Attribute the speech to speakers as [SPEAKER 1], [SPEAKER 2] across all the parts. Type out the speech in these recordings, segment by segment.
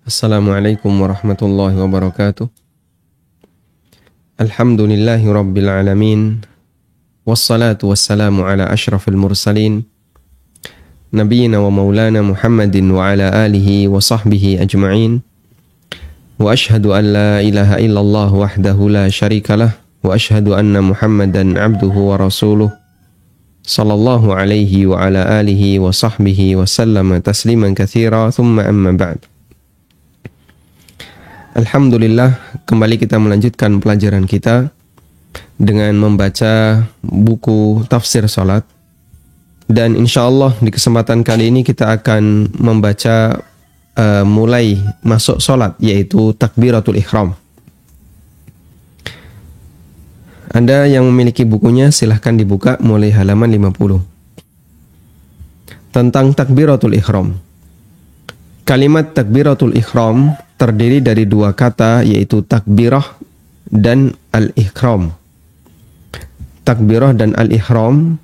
[SPEAKER 1] Assalamualaikum warahmatullahi wabarakatuh. Alhamdulillahi rabbil alamin. Wassalatu wassalamu ala ashrafil mursalin. Nabiyyina wa maulana Muhammadin wa ala alihi wa sahbihi ajma'in. Wa ashhadu an la ilaha illallah wahdahu la syarikalah. Wa ashhadu anna Muhammadan abduhu wa rasuluh. Sallallahu alaihi wa ala alihi wa sahbihi wa sallama tasliman katsira. Thumma amma ba'd. Alhamdulillah, kembali kita melanjutkan pelajaran kita dengan membaca buku tafsir salat. Dan insyaallah di kesempatan kali ini kita akan membaca mulai masuk salat, yaitu takbiratul ihram. Anda yang memiliki bukunya silahkan dibuka mulai halaman 50. Tentang takbiratul ihram. Kalimat takbiratul ihram terdiri dari dua kata, yaitu takbirah dan al-ihram. Takbirah dan al-ihram.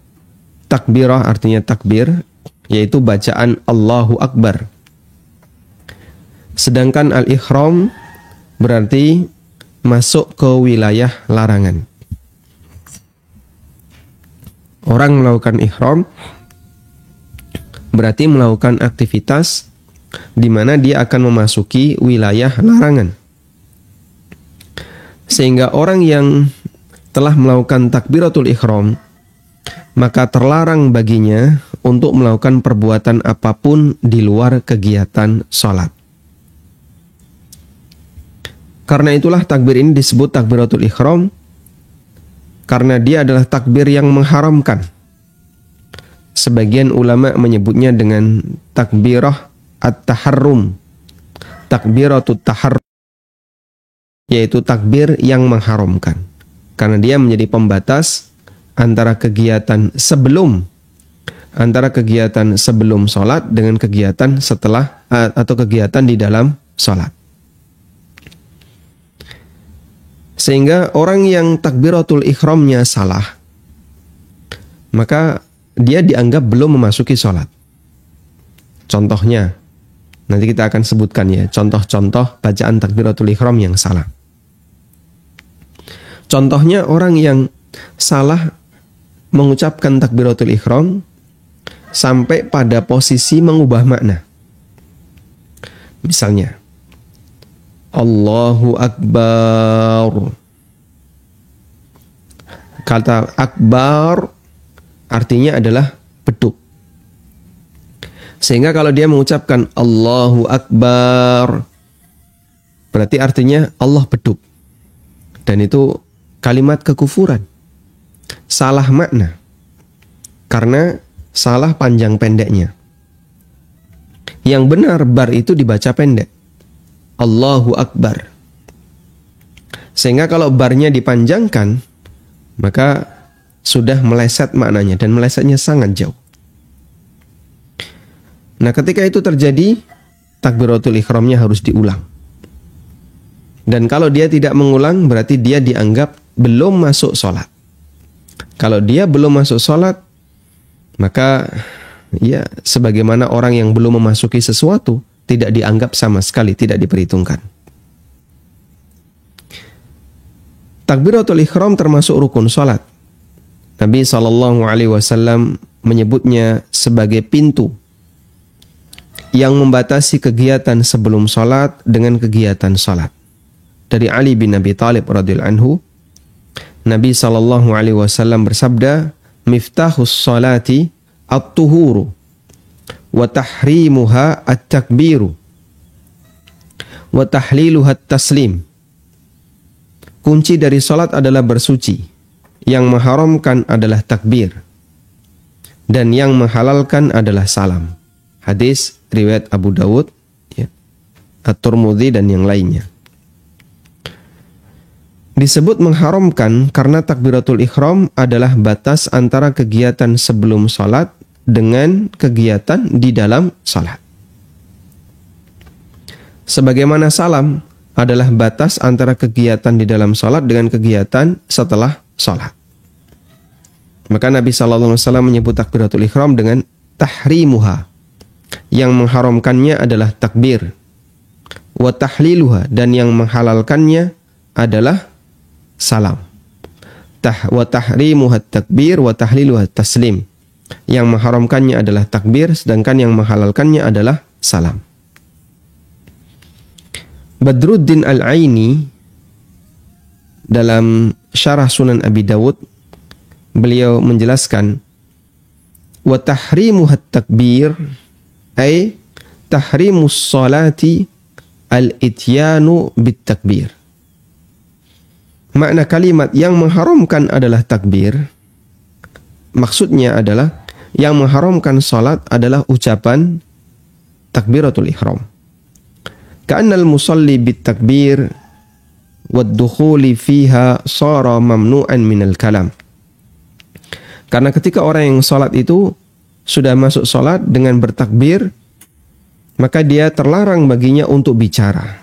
[SPEAKER 1] Takbirah artinya takbir, yaitu bacaan Allahu Akbar. Sedangkan al-ihram berarti masuk ke wilayah larangan. Orang melakukan ihram berarti melakukan aktivitas di mana dia akan memasuki wilayah larangan. Sehingga orang yang telah melakukan takbiratul ihram, maka terlarang baginya untuk melakukan perbuatan apapun di luar kegiatan sholat. Karena itulah takbir ini disebut takbiratul ihram, karena dia adalah takbir yang mengharamkan. Sebagian ulama menyebutnya dengan takbirah at-taharrum, takbiratul taharrum, yaitu takbir yang mengharamkan, karena dia menjadi pembatas antara kegiatan sebelum sholat dengan kegiatan setelah atau kegiatan di dalam sholat. Sehingga orang yang takbiratul ihramnya salah, maka dia dianggap belum memasuki sholat. Contohnya, nanti kita akan sebutkan ya, contoh-contoh bacaan takbiratul ihram yang salah. Contohnya orang yang salah mengucapkan takbiratul ihram sampai pada posisi mengubah makna. Misalnya, Allahu Akbar. Kata akbar artinya adalah beduk. Sehingga kalau dia mengucapkan Allahu Akbar, berarti artinya Allah beduk. Dan itu kalimat kekufuran. Salah makna. Karena salah panjang pendeknya. Yang benar bar itu dibaca pendek. Allahu Akbar. Sehingga kalau barnya dipanjangkan, maka sudah meleset maknanya, dan melesetnya sangat jauh. Nah, ketika itu terjadi, takbiratul ihramnya harus diulang. Dan kalau dia tidak mengulang, berarti dia dianggap belum masuk sholat. Kalau dia belum masuk sholat, maka ya sebagaimana orang yang belum memasuki sesuatu, tidak dianggap sama sekali, tidak diperhitungkan. Takbiratul ihram termasuk rukun sholat. Nabi SAW menyebutnya sebagai pintu yang membatasi kegiatan sebelum sholat dengan kegiatan sholat. Dari Ali bin Abi Thalib radhiyallahu anhu, Nabi SAW bersabda, "Miftahus sholati at-tuhuru, wa tahrimuha at-takbiru, wa tahliluha at-taslim." Kunci dari sholat adalah bersuci, yang mengharamkan adalah takbir, dan yang menghalalkan adalah salam. Hadis riwayat Abu Dawud, ya, At-Tirmidzi dan yang lainnya. Disebut mengharamkan karena takbiratul ihram adalah batas antara kegiatan sebelum salat dengan kegiatan di dalam salat. Sebagaimana salam adalah batas antara kegiatan di dalam salat dengan kegiatan setelah salat. Maka Nabi SAW menyebut takbiratul ihram dengan tahrimuha. Yang mengharamkannya adalah takbir. wa tahliluha, dan yang menghalalkannya adalah salam. Wa tahrimuha takbir wa tahliluha taslim. Yang mengharamkannya adalah takbir, sedangkan yang menghalalkannya adalah salam. Badruddin Al-Aini dalam Syarah Sunan Abi Dawud, beliau menjelaskan, wa tahrimuha takbir ay tahrimus salati al-ityanu bit takbir. Makna kalimat yang mengharamkan adalah takbir, maksudnya adalah yang mengharamkan salat adalah ucapan takbiratul ihram. Ka'annal musalli bit takbir wad dukhuli fiha sara mamnu'an minal kalam. Karena ketika orang yang salat itu sudah masuk salat dengan bertakbir, maka dia terlarang baginya untuk bicara.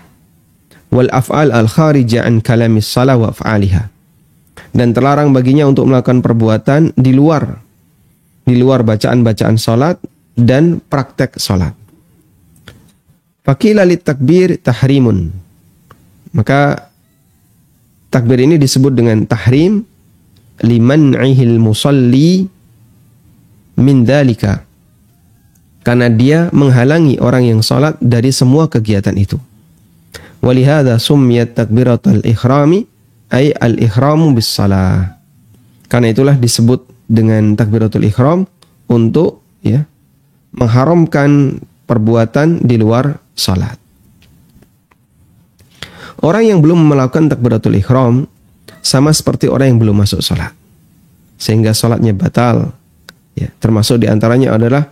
[SPEAKER 1] Wal af'al al-kharija an kalamis salah wa af'aliha. Dan terlarang baginya untuk melakukan perbuatan di luar bacaan-bacaan salat dan praktek salat. Faqila lit takbir tahrimun. Maka takbir ini disebut dengan tahrim liman'ihil musalli min dzalika. Karena dia menghalangi orang yang salat dari semua kegiatan itu. Walihada summiyat takbiratul ihrami ay al-ihramu bis salah. Karena itulah disebut dengan takbiratul ihram untuk mengharamkan perbuatan di luar salat. Orang yang belum melakukan takbiratul ihram sama seperti orang yang belum masuk salat, sehingga salatnya batal. Termasuk diantaranya adalah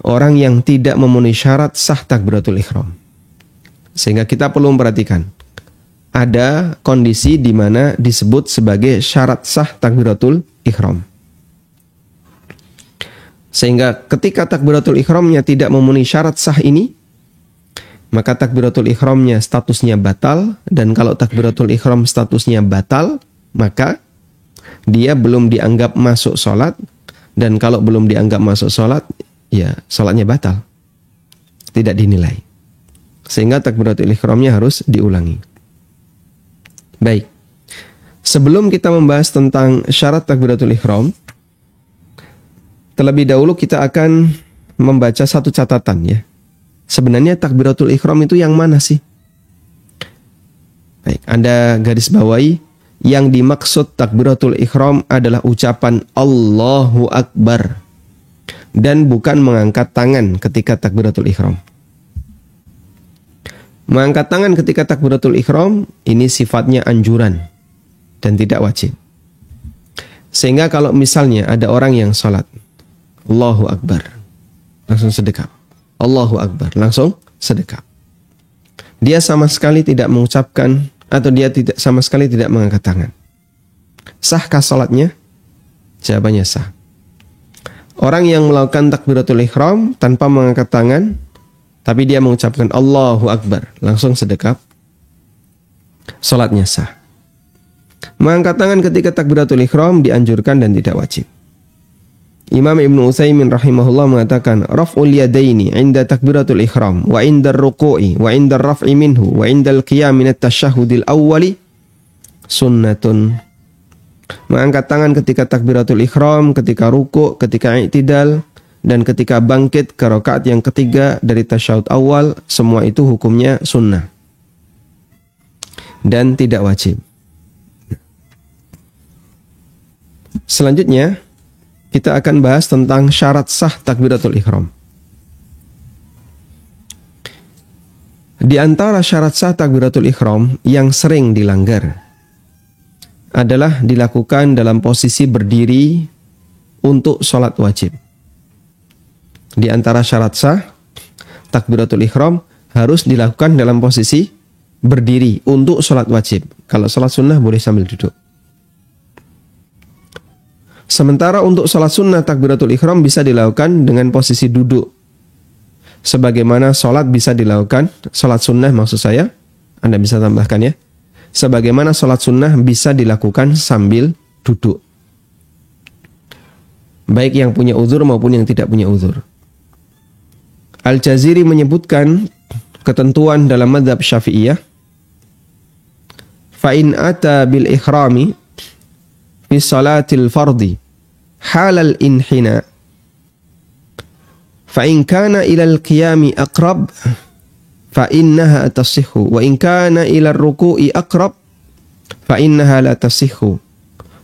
[SPEAKER 1] orang yang tidak memenuhi syarat sah takbiratul ihram. Sehingga kita perlu memperhatikan, ada kondisi di mana disebut sebagai syarat sah takbiratul ihram. Sehingga ketika takbiratul ihramnya tidak memenuhi syarat sah ini, maka takbiratul ihramnya statusnya batal. Dan kalau takbiratul ihram statusnya batal, maka dia belum dianggap masuk sholat. Dan kalau belum dianggap masuk sholat, ya sholatnya batal, tidak dinilai. Sehingga takbiratul ihramnya harus diulangi. Baik, sebelum kita membahas tentang syarat takbiratul ihram, terlebih dahulu kita akan membaca satu catatan ya. Sebenarnya takbiratul ihram itu yang mana sih? Baik, Anda garis bawahi, yang dimaksud takbiratul ihram adalah ucapan Allahu Akbar dan bukan mengangkat tangan ketika takbiratul ihram. Mengangkat tangan ketika takbiratul ihram ini sifatnya anjuran dan tidak wajib. Sehingga kalau misalnya ada orang yang salat Allahu Akbar, langsung sedekap. Allahu Akbar, langsung sedekap. Dia sama sekali tidak mengucapkan atau dia sama sekali tidak mengangkat tangan. Sahkah salatnya? Jawabannya sah. Orang yang melakukan takbiratul ihram tanpa mengangkat tangan, tapi dia mengucapkan Allahu Akbar, langsung sedekap, salatnya sah. Mengangkat tangan ketika takbiratul ihram dianjurkan dan tidak wajib. Imam Ibnu Utsaimin rahimahullah mengatakan, raf'ul yadaini 'inda takbiratul ihram wa 'inda ar-ruku'i wa 'inda ar-raf'i minhu wa 'inda al-qiyam min at-tasyahhudil awwali sunnatun. Mengangkat tangan ketika takbiratul ihram, ketika ruku', ketika i'tidal, dan ketika bangkit ke rakaat yang ketiga dari tasyahud awal, semua itu hukumnya sunnah dan tidak wajib. Selanjutnya kita akan bahas tentang syarat sah takbiratul ihram. Di antara syarat sah takbiratul ihram yang sering dilanggar adalah dilakukan dalam posisi berdiri untuk sholat wajib. Di antara syarat sah takbiratul ihram harus dilakukan dalam posisi berdiri untuk sholat wajib. Kalau sholat sunnah boleh sambil duduk. Sementara untuk sholat sunnah takbiratul ihram bisa dilakukan dengan posisi duduk. Sebagaimana sholat bisa dilakukan, sholat sunnah maksud saya, Anda bisa tambahkan ya. Sebagaimana sholat sunnah bisa dilakukan sambil duduk. Baik yang punya uzur maupun yang tidak punya uzur. Al-Jaziri menyebutkan ketentuan dalam mazhab Syafi'iyah, fa in ata bil ihrami fi salatil fardhi halal inhina fa in kana ila al qiyami aqrab fa innaha tasihhu wa in kana ila ar-ruku'i aqrab fa innaha la tasihhu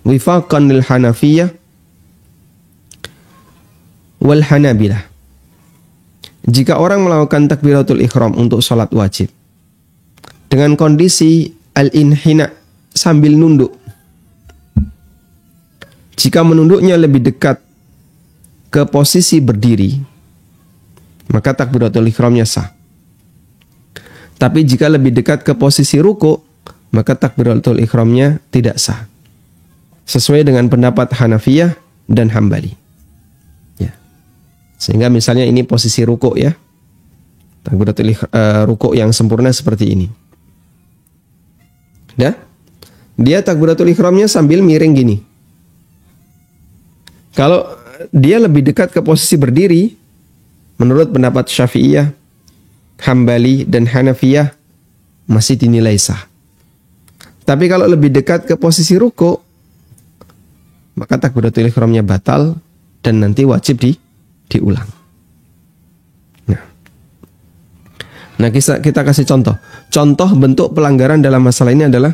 [SPEAKER 1] wifaqan lil Hanafiyah wal Hanabilah. Jika orang melakukan takbiratul ihram untuk salat wajib dengan kondisi al-inhina, sambil nunduk, jika menunduknya lebih dekat ke posisi berdiri, maka takbiratul ihramnya sah. Tapi jika lebih dekat ke posisi ruku', maka takbiratul ihramnya tidak sah. Sesuai dengan pendapat Hanafiyah dan Hambali. Ya. Sehingga misalnya ini posisi ruku' ya. Takbiratul ruku' yang sempurna seperti ini. Dah? Dia takbiratul ihramnya sambil miring gini. Kalau dia lebih dekat ke posisi berdiri, menurut pendapat Syafi'iyah, Hambali dan Hanafiyah masih dinilai sah. Tapi kalau lebih dekat ke posisi ruku', maka takbiratul ihramnya batal dan nanti wajib diulang. Nah, kita kasih contoh. Contoh bentuk pelanggaran dalam masalah ini adalah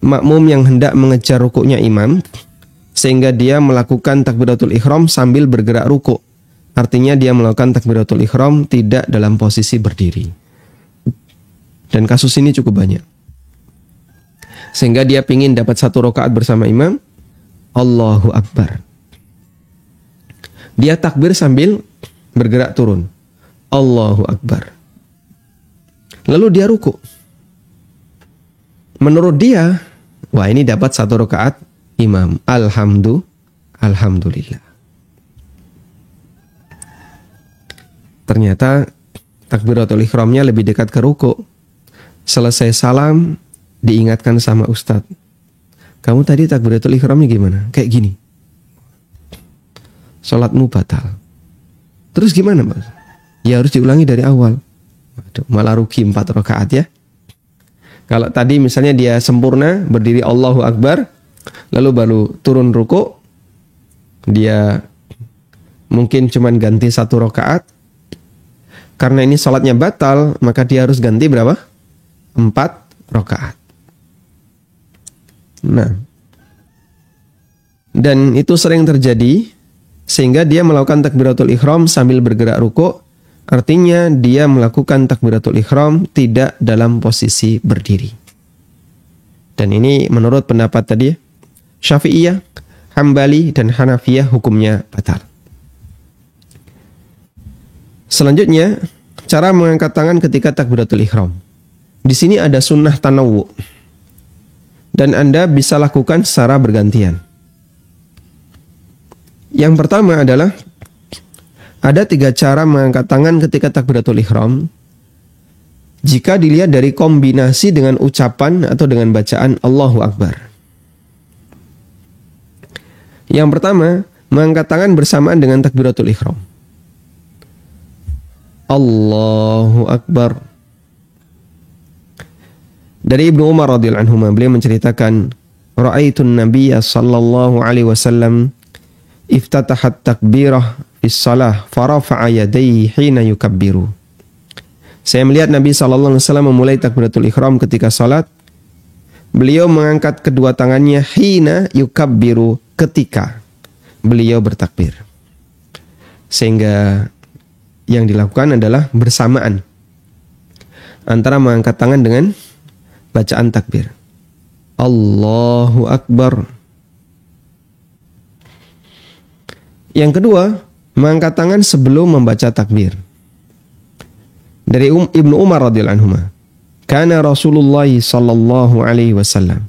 [SPEAKER 1] makmum yang hendak mengejar rukuknya imam sehingga dia melakukan takbiratul ihram sambil bergerak rukuk. Artinya dia melakukan takbiratul ihram tidak dalam posisi berdiri. Dan kasus ini cukup banyak. Sehingga dia ingin dapat 1 rakaat bersama imam, Allahu Akbar. Dia takbir sambil bergerak turun. Allahu Akbar. Lalu dia ruku. Menurut dia, wah ini dapat 1 rakaat imam. Alhamdulillah. Ternyata takbiratul ihramnya lebih dekat ke ruku. Selesai salam, diingatkan sama ustadz. Kamu tadi takbiratul ihramnya gimana? Kayak gini. Salatmu batal. Terus gimana, Mas? Ya harus diulangi dari awal. Aduh, malah rugi 4 rakaat ya. Kalau tadi misalnya dia sempurna, berdiri Allahu Akbar, lalu baru turun ruku, dia mungkin cuman ganti 1 rakaat. Karena ini salatnya batal, maka dia harus ganti berapa? 4 rakaat. Nah, dan itu sering terjadi sehingga dia melakukan takbiratul ihram sambil bergerak ruku'. Artinya dia melakukan takbiratul ihram tidak dalam posisi berdiri. Dan ini menurut pendapat tadi Syafi'iyah, Hambali dan Hanafiyah hukumnya batal. Selanjutnya, cara mengangkat tangan ketika takbiratul ihram. Di sini ada sunnah tanawwu. Dan Anda bisa lakukan secara bergantian. Yang pertama adalah ada 3 cara mengangkat tangan ketika takbiratul ihram. Jika dilihat dari kombinasi dengan ucapan atau dengan bacaan Allahu Akbar. Yang pertama, mengangkat tangan bersamaan dengan takbiratul ihram. Allahu Akbar. Dari Ibnu Umar radhiyallahu anhu, beliau menceritakan, ra'aitun nabiyya sallallahu alaihi wasallam iftatahat takbirah fis shalah farafa'a yadayhi hina yukabbiru. Saya melihat Nabi sallallahu alaihi wasallam memulai takbiratul ihram ketika salat. Beliau mengangkat kedua tangannya hina yukabbiru, ketika beliau bertakbir. Sehingga yang dilakukan adalah bersamaan antara mengangkat tangan dengan bacaan takbir. Allahu Akbar. Yang kedua, mengangkat tangan sebelum membaca takbir. Dari Ibnu Umar radhiyallahu anhu, kana Rasulullah sallallahu alaihi wasallam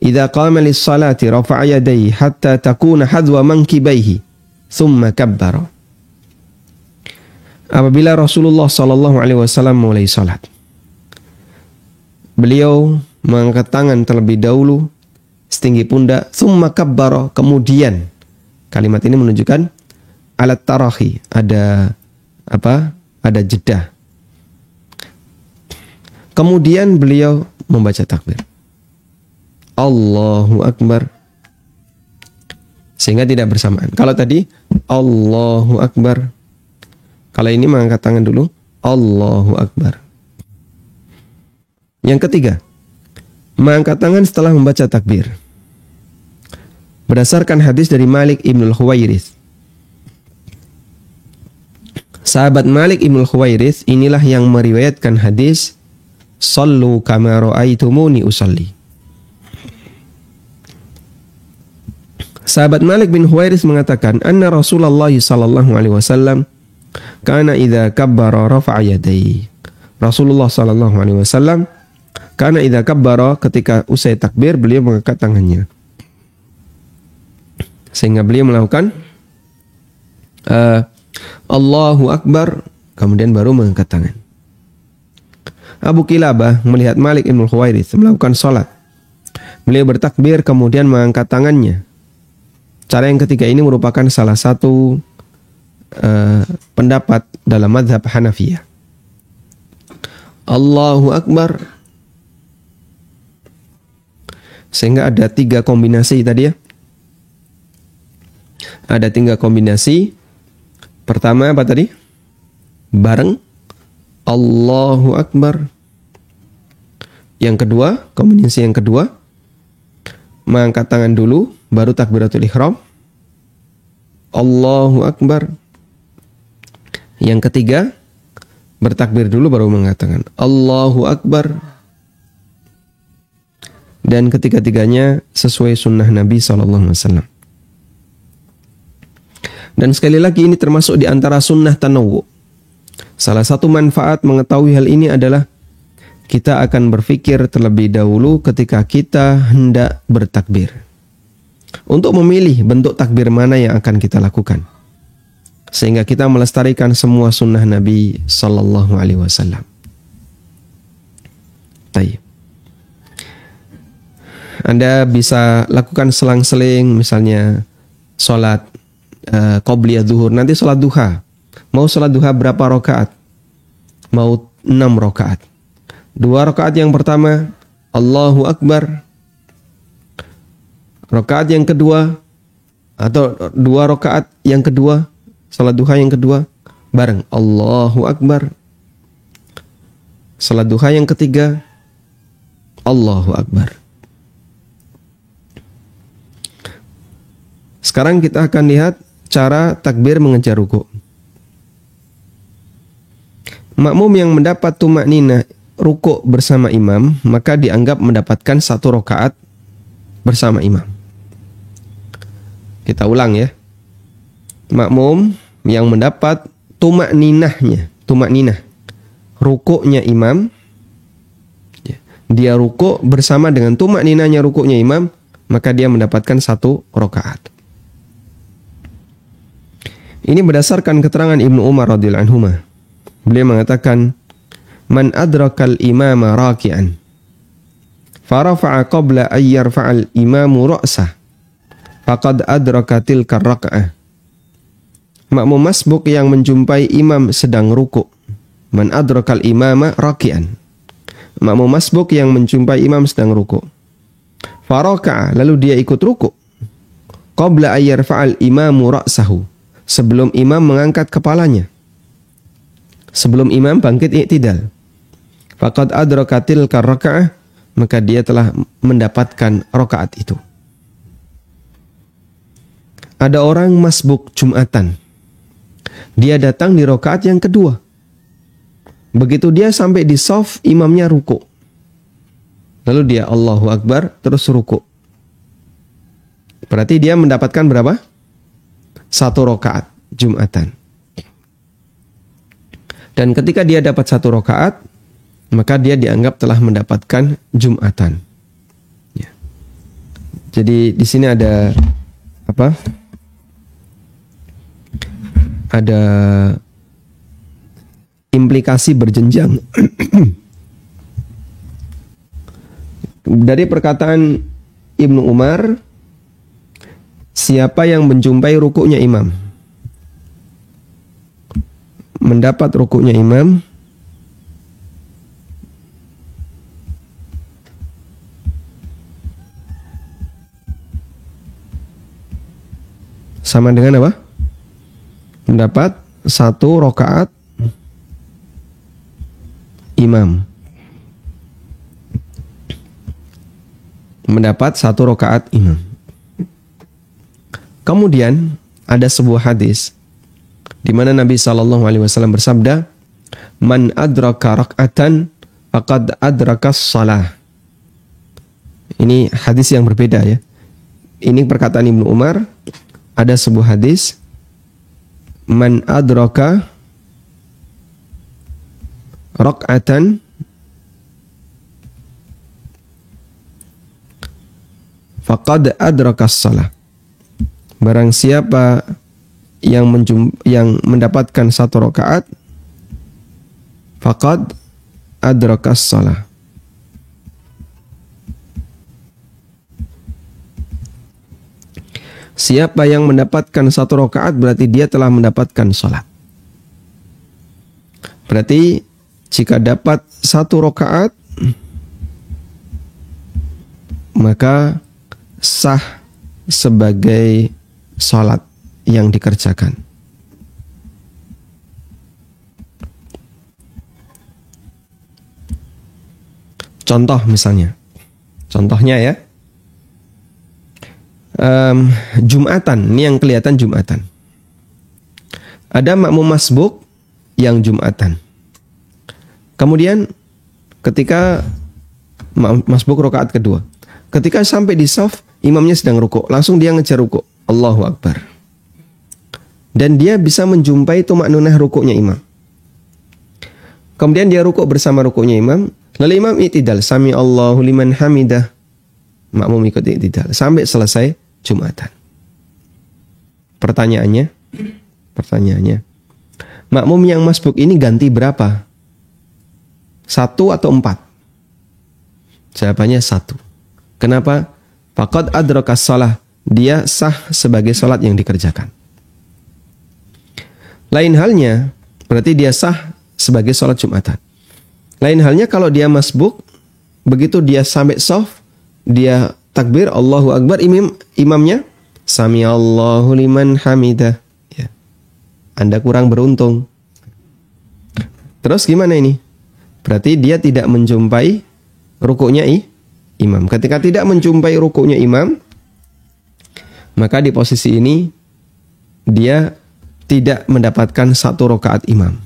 [SPEAKER 1] idza qama lis-salati rafa'a yadayhi hatta takuna hadwa mankibaihi thumma kabbara. Apabila Rasulullah sallallahu alaihi wasallam mulai salat, beliau mengangkat tangan terlebih dahulu setinggi pundak, thumma kabbara, kemudian kalimat ini menunjukkan alat tarahi, ada apa? Ada jeda. Kemudian beliau membaca takbir. Allahu Akbar. Sehingga tidak bersamaan. Kalau tadi Allahu Akbar. Kalau ini mengangkat tangan dulu. Allahu Akbar. Yang ketiga, mengangkat tangan setelah membaca takbir. Berdasarkan hadis dari Malik Ibnul Khuwairits. Sahabat Malik Ibnul Khuwairits inilah yang meriwayatkan hadis Sallu kama ra'aitumuni usalli. Sahabat Malik bin Khuwairits mengatakan, anna Rasulullah sallallahu alaihi wasallam kana idza kabbara rafa'a yadayhi. Rasulullah sallallahu alaihi wasallam kana idza kabbara, ketika usai takbir beliau mengangkat tangannya. Sehingga beliau melakukan Allahu Akbar, kemudian baru mengangkat tangan. Abu Kilabah melihat Malik Ibnul Khuwairits melakukan sholat. Beliau bertakbir kemudian mengangkat tangannya. Cara yang ketiga ini merupakan salah satu pendapat dalam mazhab Hanafiyah. Allahu Akbar. Sehingga ada 3 kombinasi tadi ya. Ada 3 kombinasi. Pertama apa tadi? Bareng Allahu Akbar. Yang kedua, kombinasi yang kedua, mengangkat tangan dulu, baru takbiratul ihram. Allahu Akbar. Yang ketiga, bertakbir dulu baru mengangkat tangan. Allahu Akbar. Dan ketiga-tiganya sesuai sunnah Nabi SAW. Dan sekali lagi ini termasuk di antara sunnah tanawwu. Salah satu manfaat mengetahui hal ini adalah kita akan berpikir terlebih dahulu ketika kita hendak bertakbir. Untuk memilih bentuk takbir mana yang akan kita lakukan. Sehingga kita melestarikan semua sunnah Nabi Sallallahu Alaihi Wasallam. Baik. Anda bisa lakukan selang-seling, misalnya sholat qobliyah zuhur, nanti sholat duha. Mau sholat duha berapa rakaat? Mau 6 rakaat. 2 rakaat yang pertama, Allahu Akbar. Rakaat yang kedua, atau 2 rakaat yang kedua, sholat duha yang kedua, bareng Allahu Akbar. Sholat duha yang ketiga, Allahu Akbar. Sekarang kita akan lihat cara takbir mengejar ruku'. Makmum yang mendapat tumakninah ruku' bersama imam, maka dianggap mendapatkan 1 rakaat bersama imam. Kita ulang ya. Makmum yang mendapat tumakninah ruku'nya imam, dia ruku' bersama dengan tumakninahnya ruku'nya imam, maka dia mendapatkan 1 rakaat. Ini berdasarkan keterangan Ibnu Umar radhiyallahu anhu. Beliau mengatakan, "Man adrakal imama raki'an, farafa'a qabla an yarfa'al imamu ra'sah, faqad adraka tilka raka'ah." Makmum masbuk yang menjumpai imam sedang ruku'. Man adrakal imama raki'an. Makmum masbuk yang menjumpai imam sedang ruku'. Faraka'a, lalu dia ikut ruku'. Qabla an yarfa'al imamu ra'sahu, sebelum imam mengangkat kepalanya. Sebelum imam bangkit i'tidal. Faqad adrakatil raka'ah, maka dia telah mendapatkan rakaat itu. Ada orang masbuk Jumatan. Dia datang di rakaat yang kedua. Begitu dia sampai di shaf, imamnya ruku'. Lalu dia Allahu Akbar, terus ruku'. Berarti dia mendapatkan berapa? 1 rakaat Jumatan. Dan ketika dia dapat 1 rakaat, maka dia dianggap telah mendapatkan Jumatan. Ya. Jadi di sini ada apa? Ada implikasi berjenjang. Dari perkataan Ibnu Umar, siapa yang menjumpai rukuknya imam, mendapat rukuknya imam, sama dengan apa? Mendapat 1 rakaat imam. Mendapat 1 rakaat imam. Kemudian ada sebuah hadis di mana Nabi SAW bersabda, "Man adraka rak'atan faqad adrakas shalah." Ini hadis yang berbeda ya. Ini perkataan Ibnu Umar. Ada sebuah hadis, "Man adraka rak'atan faqad adrakas shalah." Barang siapa yang mendapatkan 1 rakaat, faqad adrakas shalah. Siapa yang mendapatkan 1 rakaat berarti dia telah mendapatkan salat. Berarti jika dapat 1 rakaat maka sah sebagai salat yang dikerjakan. Contoh misalnya. Contohnya ya. Jumatan, ini yang kelihatan Jumatan. Ada makmum masbuk yang Jumatan. Kemudian ketika masbuk rakaat kedua, ketika sampai di shaf, imamnya sedang rukuk, langsung dia ngejar rukuk, Allahu Akbar. Dan dia bisa menjumpai tumaknunah rukuknya imam. Kemudian dia rukuk bersama rukuknya imam, lalu imam i'tidal, sami Allahu liman hamidah. Makmum ikut i'tidal sampai selesai Jumatan. Pertanyaannya, makmum yang masbuk ini ganti berapa? 1 atau 4? Jawabannya 1. Kenapa? Faqad adrakas shalah. Dia sah sebagai salat yang dikerjakan. Lain halnya, berarti dia sah sebagai salat Jumatan. Lain halnya kalau dia masbuk, begitu dia sampai shaf, dia takbir Allahu Akbar, imamnya sami Allahu liman hamidah. Ya. Anda kurang beruntung. Terus gimana ini? Berarti dia tidak menjumpai rukuknya imam. Ketika tidak menjumpai rukuknya imam, maka di posisi ini dia tidak mendapatkan 1 rakaat imam.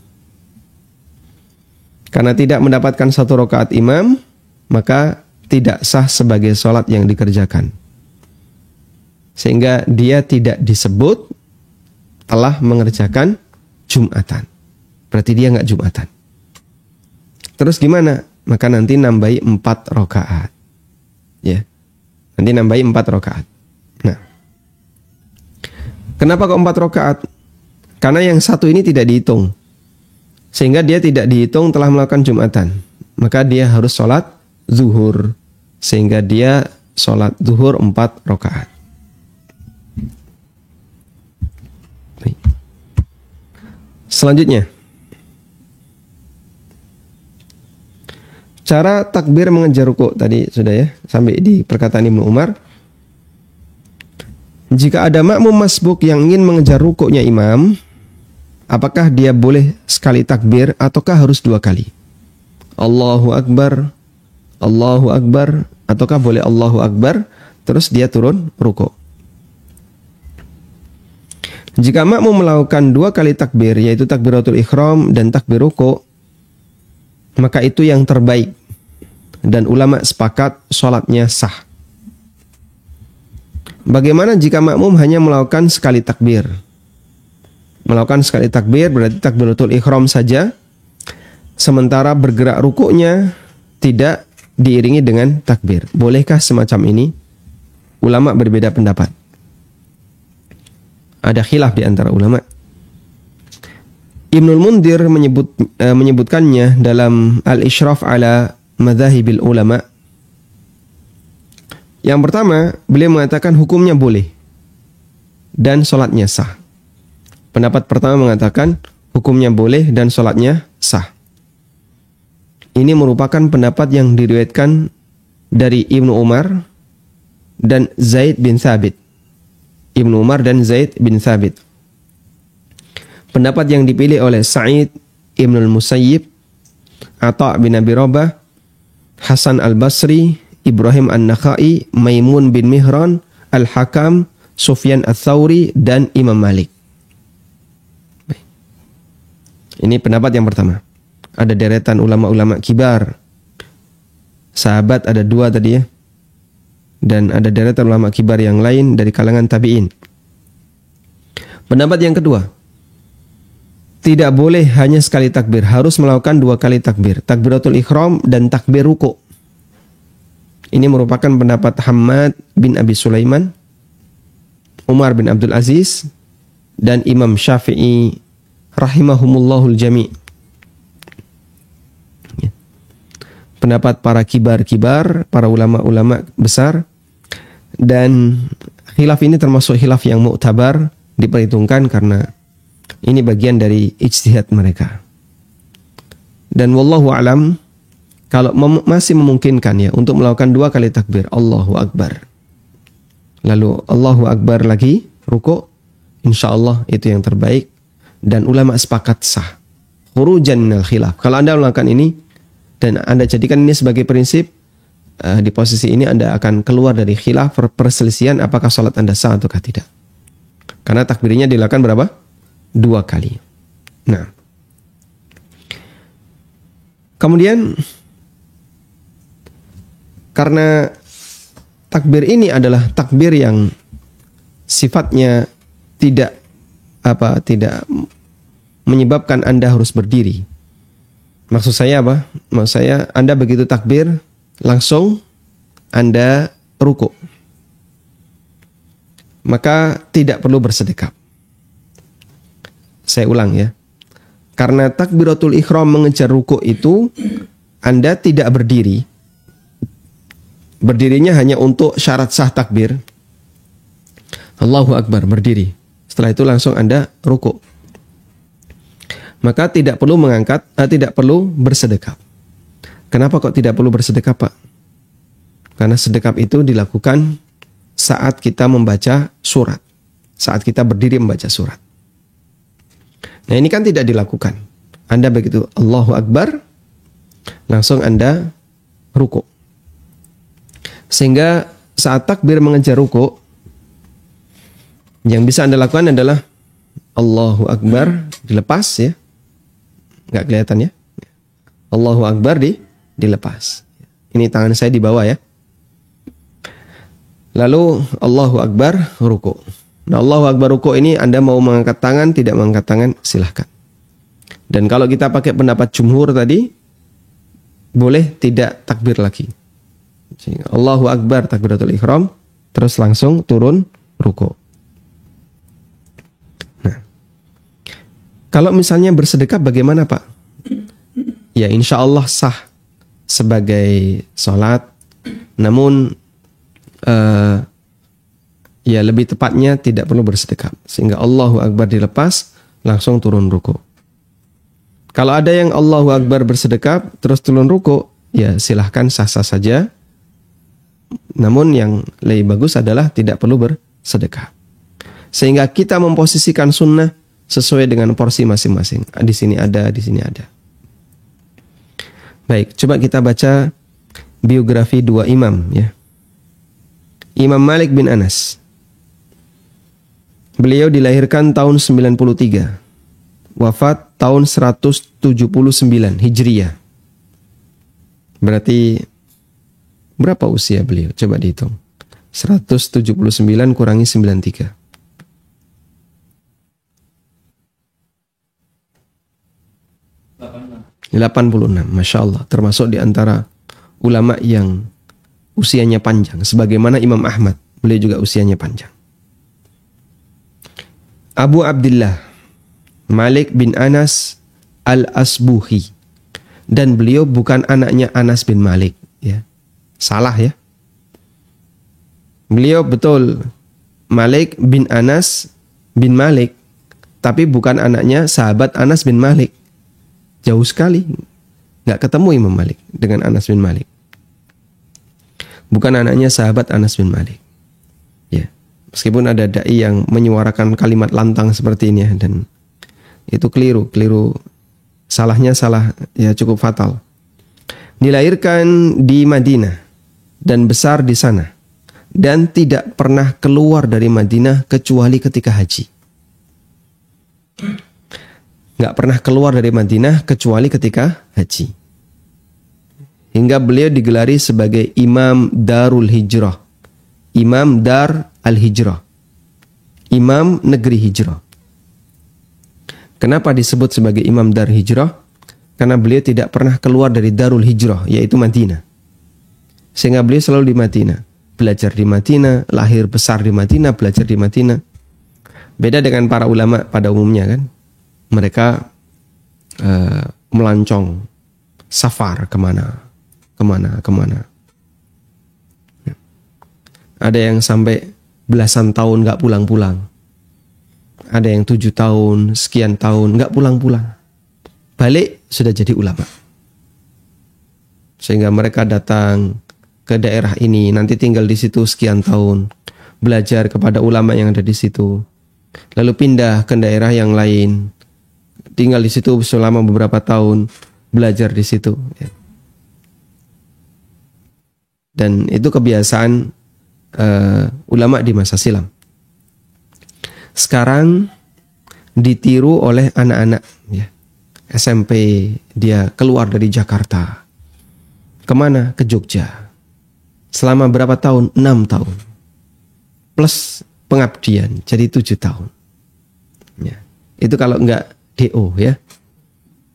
[SPEAKER 1] Karena tidak mendapatkan 1 rakaat imam, maka tidak sah sebagai sholat yang dikerjakan. Sehingga dia tidak disebut telah mengerjakan Jumatan. Berarti dia nggak Jumatan. Terus gimana? Maka nanti nambahi 4 rakaat. Ya. Nanti nambahi 4 rakaat. Nah. Kenapa kok 4 rakaat? Karena yang 1 ini tidak dihitung. Sehingga dia tidak dihitung telah melakukan Jumatan. Maka dia harus sholat zuhur, sehingga dia sholat zuhur 4 rakaat. Selanjutnya, cara takbir mengejar rukuk tadi sudah ya, sampai di perkataan Ibnu Umar. Jika ada makmum masbuk yang ingin mengejar rukuknya imam, apakah dia boleh sekali takbir ataukah harus 2 kali? Allahu Akbar, Allahu Akbar, ataukah boleh Allahu Akbar terus dia turun rukuk? Jika makmum melakukan 2 kali takbir, yaitu takbiratul ihram dan takbir rukuk, maka itu yang terbaik dan ulama sepakat sholatnya sah. Bagaimana jika makmum hanya melakukan sekali takbir? Melakukan sekali takbir berarti takbiratul ihram saja, sementara bergerak rukuknya tidak diiringi dengan takbir. Bolehkah semacam ini? Ulama berbeda pendapat. Ada khilaf di antara ulama. Ibnul Mundir menyebutkannya dalam Al-Ishraf ala Madzahibil Ulama. Yang pertama, beliau mengatakan hukumnya boleh dan sholatnya sah. Pendapat pertama mengatakan hukumnya boleh dan sholatnya sah. Ini merupakan pendapat yang diriwayatkan dari Ibnu Umar dan Zaid bin Thabit. Ibnu Umar dan Zaid bin Thabit. Pendapat yang dipilih oleh Sa'id Ibnul Musayyib, Atha bin Abi Rabah, Hasan al-Basri, Ibrahim an-Nakhai, Maimun bin Mihran, Al-Hakam, Sufyan ats-Tsauri, dan Imam Malik. Ini pendapat yang pertama. Ada deretan ulama-ulama kibar. Sahabat ada 2 tadi ya. Dan ada deretan ulama kibar yang lain dari kalangan tabi'in. Pendapat yang kedua. Tidak boleh hanya sekali takbir. Harus melakukan 2 kali takbir. Takbiratul ihram dan takbir ruku'. Ini merupakan pendapat Hammad bin Abi Sulaiman, Umar bin Abdul Aziz, dan Imam Syafi'i rahimahumullahul jami'. Pendapat para kibar-kibar, para ulama-ulama besar, dan khilaf ini termasuk khilaf yang mu'tabar, diperhitungkan karena ini bagian dari ijtihad mereka. Dan wallahu alam, kalau masih memungkinkan ya untuk melakukan 2 kali takbir, Allahu Akbar, lalu Allahu Akbar lagi ruku', insyaallah itu yang terbaik. Dan ulama sepakat sah. Khurujan minal khilaf. Kalau Anda melakukan ini dan Anda jadikan ini sebagai prinsip, di posisi ini Anda akan keluar dari khilaf perselisihan apakah salat Anda sah atau tidak. Karena takbirnya dilakukan berapa? 2 kali. Nah, kemudian karena takbir ini adalah takbir yang sifatnya tidak menyebabkan Anda harus berdiri. Maksud saya apa? Maksud saya Anda begitu takbir langsung Anda ruku'. Maka tidak perlu bersedekap. Saya ulang ya. Karena takbiratul ihram mengejar ruku' itu Anda tidak berdiri. Berdirinya hanya untuk syarat sah takbir. Allahu Akbar, berdiri. Setelah itu langsung Anda ruku'. Maka tidak perlu tidak perlu bersedekap. Kenapa kok tidak perlu bersedekap, Pak? Karena sedekap itu dilakukan saat kita membaca surat. Saat kita berdiri membaca surat. Nah, ini kan tidak dilakukan. Anda begitu Allahu Akbar, langsung Anda ruku'. Sehingga saat takbir mengejar ruku', yang bisa Anda lakukan adalah Allahu Akbar, dilepas ya. Nggak kelihatan ya. Allahu Akbar dilepas. Ini tangan saya di bawah ya. Lalu Allahu Akbar ruku'. Nah, Allahu Akbar ruku' ini Anda mau mengangkat tangan, tidak mengangkat tangan, silahkan. Dan kalau kita pakai pendapat jumhur tadi, boleh tidak takbir lagi. Allahu Akbar takbiratul ihram, terus langsung turun ruku'. Kalau misalnya bersedekap bagaimana, Pak? Ya insya Allah sah sebagai sholat. Namun ya lebih tepatnya tidak perlu bersedekap. Sehingga Allahu Akbar dilepas, langsung turun ruku'. Kalau ada yang Allahu Akbar bersedekap, terus turun ruku', ya silahkan sah-sah saja. Namun yang lebih bagus adalah tidak perlu bersedekap. Sehingga kita memposisikan sunnah sesuai dengan porsi masing-masing. Di sini ada, di sini ada. Baik, coba kita baca biografi 2 imam ya. Imam Malik bin Anas. Beliau dilahirkan tahun 93. Wafat tahun 179 Hijriyah. Berarti berapa usia beliau? Coba dihitung. 179 kurangi 93. 86, Masya Allah. Termasuk di antara ulama yang usianya panjang. Sebagaimana Imam Ahmad, beliau juga usianya panjang. Abu Abdullah Malik bin Anas al-Asbuhi. Dan beliau bukan anaknya Anas bin Malik. Ya. Salah ya. Beliau betul Malik bin Anas bin Malik. Tapi bukan anaknya sahabat Anas bin Malik. Jauh sekali. Nggak ketemu Imam Malik dengan Anas bin Malik. Bukan anaknya sahabat Anas bin Malik. Ya. Meskipun ada dai yang menyuarakan kalimat lantang seperti ini ya, dan itu keliru. Salahnya ya cukup fatal. Dilahirkan di Madinah dan besar di sana dan tidak pernah keluar dari Madinah kecuali ketika haji. Nggak pernah keluar dari Madinah kecuali ketika haji. Hingga beliau digelari sebagai Imam Darul Hijrah. Imam Dar al-Hijrah. Imam negeri hijrah. Kenapa disebut sebagai Imam Dar Hijrah? Karena beliau tidak pernah keluar dari Darul Hijrah, yaitu Madinah. Sehingga beliau selalu di Madinah. Belajar di Madinah, lahir besar di Madinah, belajar di Madinah. Beda dengan para ulama pada umumnya kan. Mereka melancong, safar kemana. Ada yang sampai belasan tahun gak pulang-pulang. Ada yang 7 tahun, sekian tahun gak pulang-pulang. Balik sudah jadi ulama. Sehingga mereka datang ke daerah ini, nanti tinggal di situ sekian tahun, belajar kepada ulama yang ada di situ. Lalu pindah ke daerah yang lain, tinggal di situ selama beberapa tahun, belajar di situ. Dan itu kebiasaan ulama di masa silam. Sekarang ditiru oleh anak-anak ya. SMP, dia keluar dari Jakarta. Kemana? Ke Jogja. Selama berapa tahun? 6 tahun. Plus pengabdian, jadi 7 tahun. Ya. Itu kalau enggak DO ya.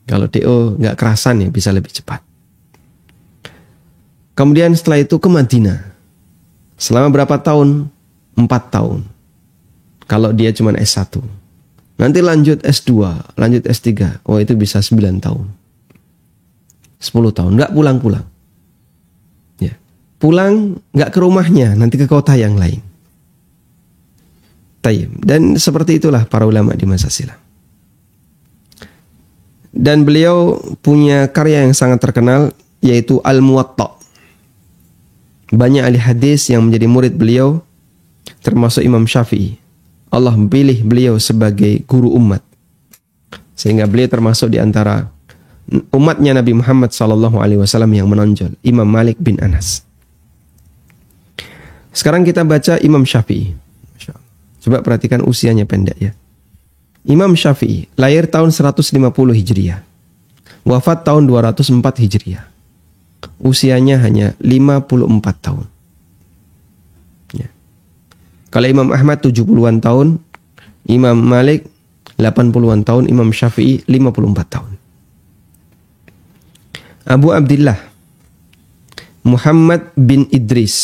[SPEAKER 1] Kalau DO enggak kerasan ya bisa lebih cepat. Kemudian setelah itu ke Madinah. Selama berapa tahun? 4 tahun. Kalau dia cuma S1. Nanti lanjut S2, lanjut S3. Oh itu bisa 9 tahun. 10 tahun. Nggak pulang-pulang. Ya. Pulang nggak ke rumahnya, nanti ke kota yang lain. Tayyib. Dan seperti itulah para ulama di masa silam. Dan beliau punya karya yang sangat terkenal, yaitu Al-Muwatta. Banyak ahli hadis yang menjadi murid beliau, termasuk Imam Syafi'i. Allah pilih beliau sebagai guru umat. Sehingga beliau termasuk di antara umatnya Nabi Muhammad SAW yang menonjol. Imam Malik bin Anas. Sekarang kita baca Imam Syafi'i. Coba perhatikan usianya pendek ya. Imam Syafi'i lahir tahun 150 Hijriah. Wafat tahun 204 Hijriah. Usianya hanya 54 tahun. Ya. Kalau Imam Ahmad 70-an tahun, Imam Malik 80-an tahun, Imam Syafi'i 54 tahun. Abu Abdillah Muhammad bin Idris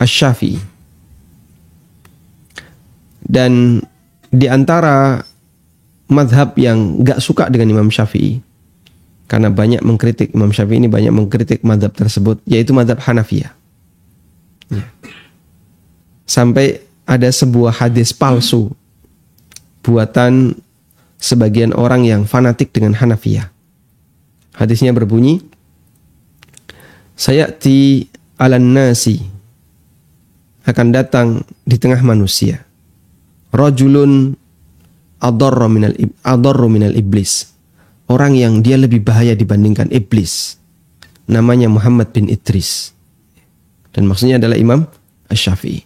[SPEAKER 1] Asy-Syafi'i. Dan di antara mazhab yang gak suka dengan Imam Syafi'i, karena banyak mengkritik Imam Syafi'i ini, banyak mengkritik mazhab tersebut, yaitu mazhab Hanafiyah. Ya. Sampai ada sebuah hadis palsu buatan sebagian orang yang fanatik dengan Hanafiyah. Hadisnya berbunyi, sayati alan nasi, akan datang di tengah manusia rajulun adarru minal iblis, orang yang dia lebih bahaya dibandingkan iblis, namanya Muhammad bin Idris. Dan maksudnya adalah Imam Asy-Syafi'i.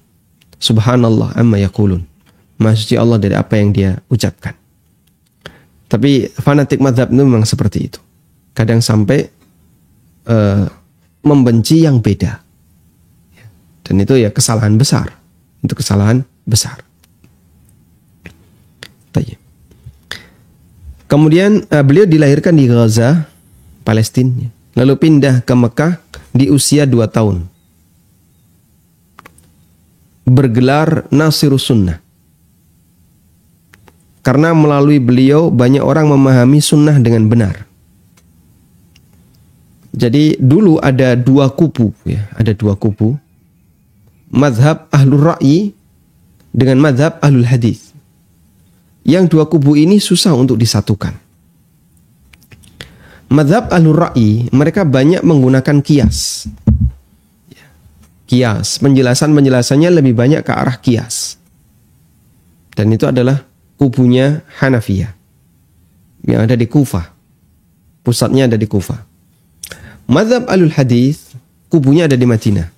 [SPEAKER 1] Subhanallah amma yaqulun, Maha suci Allah dari apa yang dia ucapkan. Tapi fanatik mazhab itu memang seperti itu. Kadang sampai membenci yang beda. Dan itu ya kesalahan besar. Itu kesalahan besar. Kemudian beliau dilahirkan di Gaza, Palestina. Lalu pindah ke Mekah di usia 2 tahun. Bergelar Nasirus Sunnah. Karena melalui beliau banyak orang memahami sunnah dengan benar. Jadi dulu ada 2 kubu ya, ada 2 kubu. Mazhab Ahlul Ra'yi dengan mazhab Ahlul Hadis. Yang 2 kubu ini susah untuk disatukan. Mazhab Ahlul Ra'yi mereka banyak menggunakan qiyas. kias. Penjelasannya lebih banyak ke arah kias. Dan itu adalah kubunya Hanafiyah yang ada di Kufah. Pusatnya ada di Kufah. Mazhab Ahlul Hadis kubunya ada di Madinah.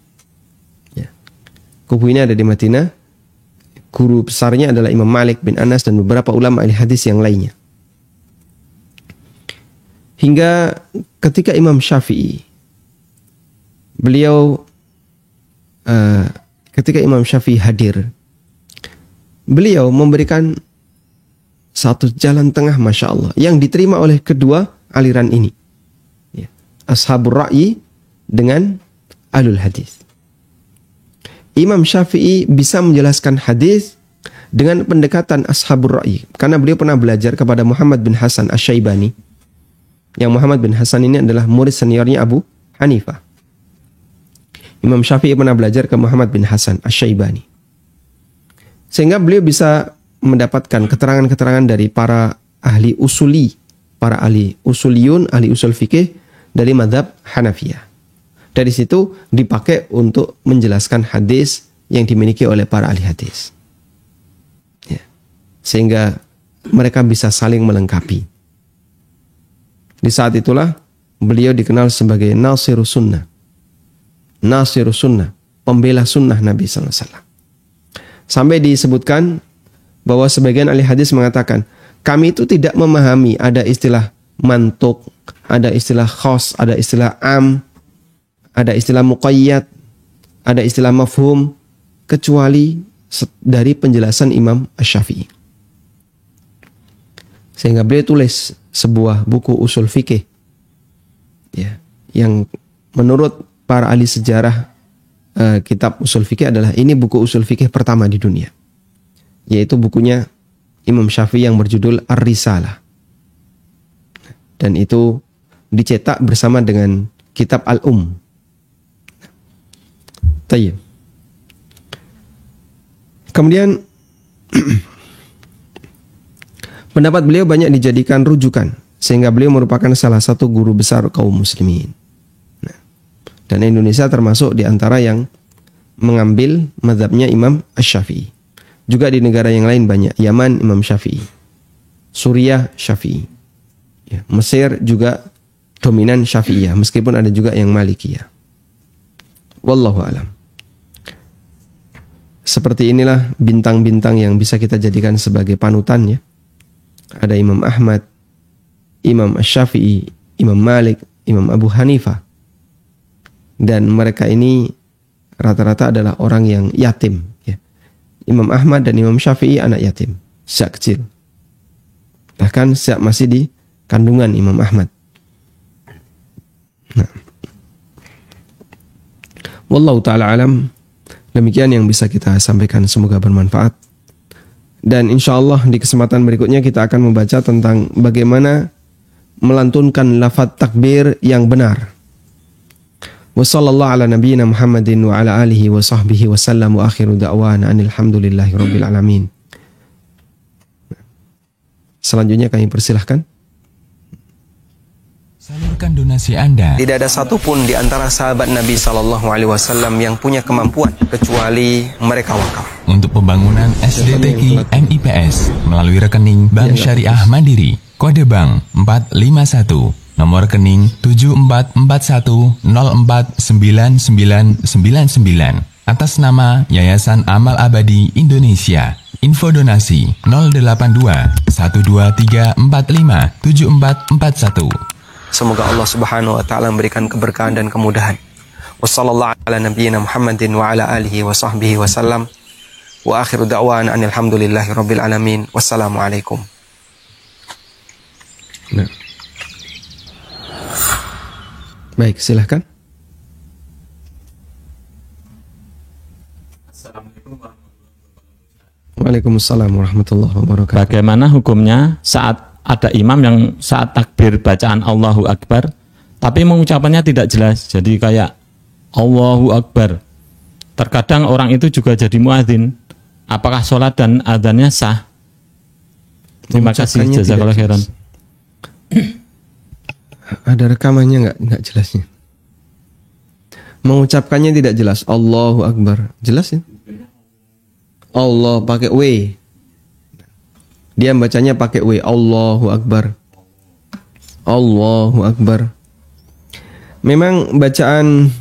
[SPEAKER 1] Ya. Kubunya ada di Madinah. Guru besarnya adalah Imam Malik bin Anas dan beberapa ulama ahli hadis yang lainnya. Hingga ketika Imam Syafi'i, ketika Imam Syafi'i hadir, beliau memberikan satu jalan tengah, Masya Allah, yang diterima oleh kedua aliran ini. Ya. Ashabur Ra'yi dengan Ahlul Hadis. Imam Syafi'i bisa menjelaskan hadis dengan pendekatan Ashabur Ra'yi. Karena beliau pernah belajar kepada Muhammad bin Hasan Asy-Syaibani. Yang Muhammad bin Hasan ini adalah murid seniornya Abu Hanifah. Imam Syafi'i pernah belajar ke Muhammad bin Hasan Asy-Syaibani. Sehingga beliau bisa mendapatkan keterangan-keterangan dari para ahli usuli, para ahli usuliyun, ahli usul fikih dari mazhab Hanafiyah. Dari situ dipakai untuk menjelaskan hadis yang dimiliki oleh para ahli hadis. Ya. Sehingga mereka bisa saling melengkapi. Di saat itulah beliau dikenal sebagai Nasirus Sunnah. Nasirus Sunnah, pembela sunnah Nabi sallallahu alaihi wasallam. Sampai disebutkan bahwa sebagian ahli hadis mengatakan, kami itu tidak memahami ada istilah mantuk, ada istilah khos, ada istilah am, ada istilah muqayyad, ada istilah mafhum, kecuali dari penjelasan Imam Asy-Syafi'i. Sehingga beliau tulis sebuah buku usul fikih, ya, yang menurut para ahli sejarah kitab usul fikih adalah ini buku usul fikih pertama di dunia, yaitu bukunya Imam Syafi'i yang berjudul Ar-Risalah, dan itu dicetak bersama dengan kitab Al-Um. Tayyib. Kemudian pendapat beliau banyak dijadikan rujukan, sehingga beliau merupakan salah satu guru besar kaum muslimin. Dan Indonesia termasuk di antara yang mengambil mazhabnya Imam Asy-Syafi'i. Juga di negara yang lain banyak. Yaman Imam Syafi'i, Suriah Syafi'i, ya, Mesir juga dominan Syafi'iyah, meskipun ada juga yang Malikiyah. Wallahu a'lam. Seperti inilah bintang-bintang yang bisa kita jadikan sebagai panutan, ya. Ada Imam Ahmad, Imam Asy-Syafi'i, Imam Malik, Imam Abu Hanifah. Dan mereka ini rata-rata adalah orang yang yatim, ya. Imam Ahmad dan Imam Syafi'i anak yatim sejak kecil. Bahkan sejak masih di kandungan Imam Ahmad. Nah. Wallahu ta'ala alam. Demikian yang bisa kita sampaikan, semoga bermanfaat. Dan insya Allah di kesempatan berikutnya kita akan membaca tentang bagaimana melantunkan lafaz takbir yang benar. Wa sallallahu ala nabiyyina Muhammadin wa ala alihi wa sahbihi wa sallam wa akhiru da'wana anil hamdulillahi rabbil alamin. Selanjutnya kami persilahkan.
[SPEAKER 2] Salurkan donasi Anda.
[SPEAKER 1] Tidak ada satupun di antara sahabat Nabi SAW yang punya kemampuan kecuali mereka wakaf
[SPEAKER 2] Untuk pembangunan SDTI MIPS melalui rekening Bank Syariah Mandiri, kode bank 451, nomor rekening 7441049999 atas nama Yayasan Amal Abadi Indonesia. Info donasi 082 12345 7441.
[SPEAKER 1] Semoga Allah Subhanahu wa taala memberikan keberkahan dan kemudahan. Wassallallahu ala nabiyyina Muhammadin wa ala alihi wa sahbihi wasallam. Wa akhiru da'wana anil hamdulillahi rabbil alamin. Wassalamualaikum. Nah. Baik, silahkan. Waalaikumsalam warahmatullahi wabarakatuh.
[SPEAKER 3] Bagaimana hukumnya saat ada imam yang saat takbir bacaan Allahu Akbar tapi mengucapannya tidak jelas, jadi kayak Allahu Akbar. Terkadang orang itu juga jadi muadzin. Apakah sholat dan adzannya sah? Terima kasih, jazakallahu khairan.
[SPEAKER 1] Ada rekamannya nggak jelasnya? Mengucapkannya tidak jelas. Allahu Akbar. Jelas ya? Allah pakai W. Dia bacanya pakai W. Allahu Akbar. Allahu Akbar. Memang bacaan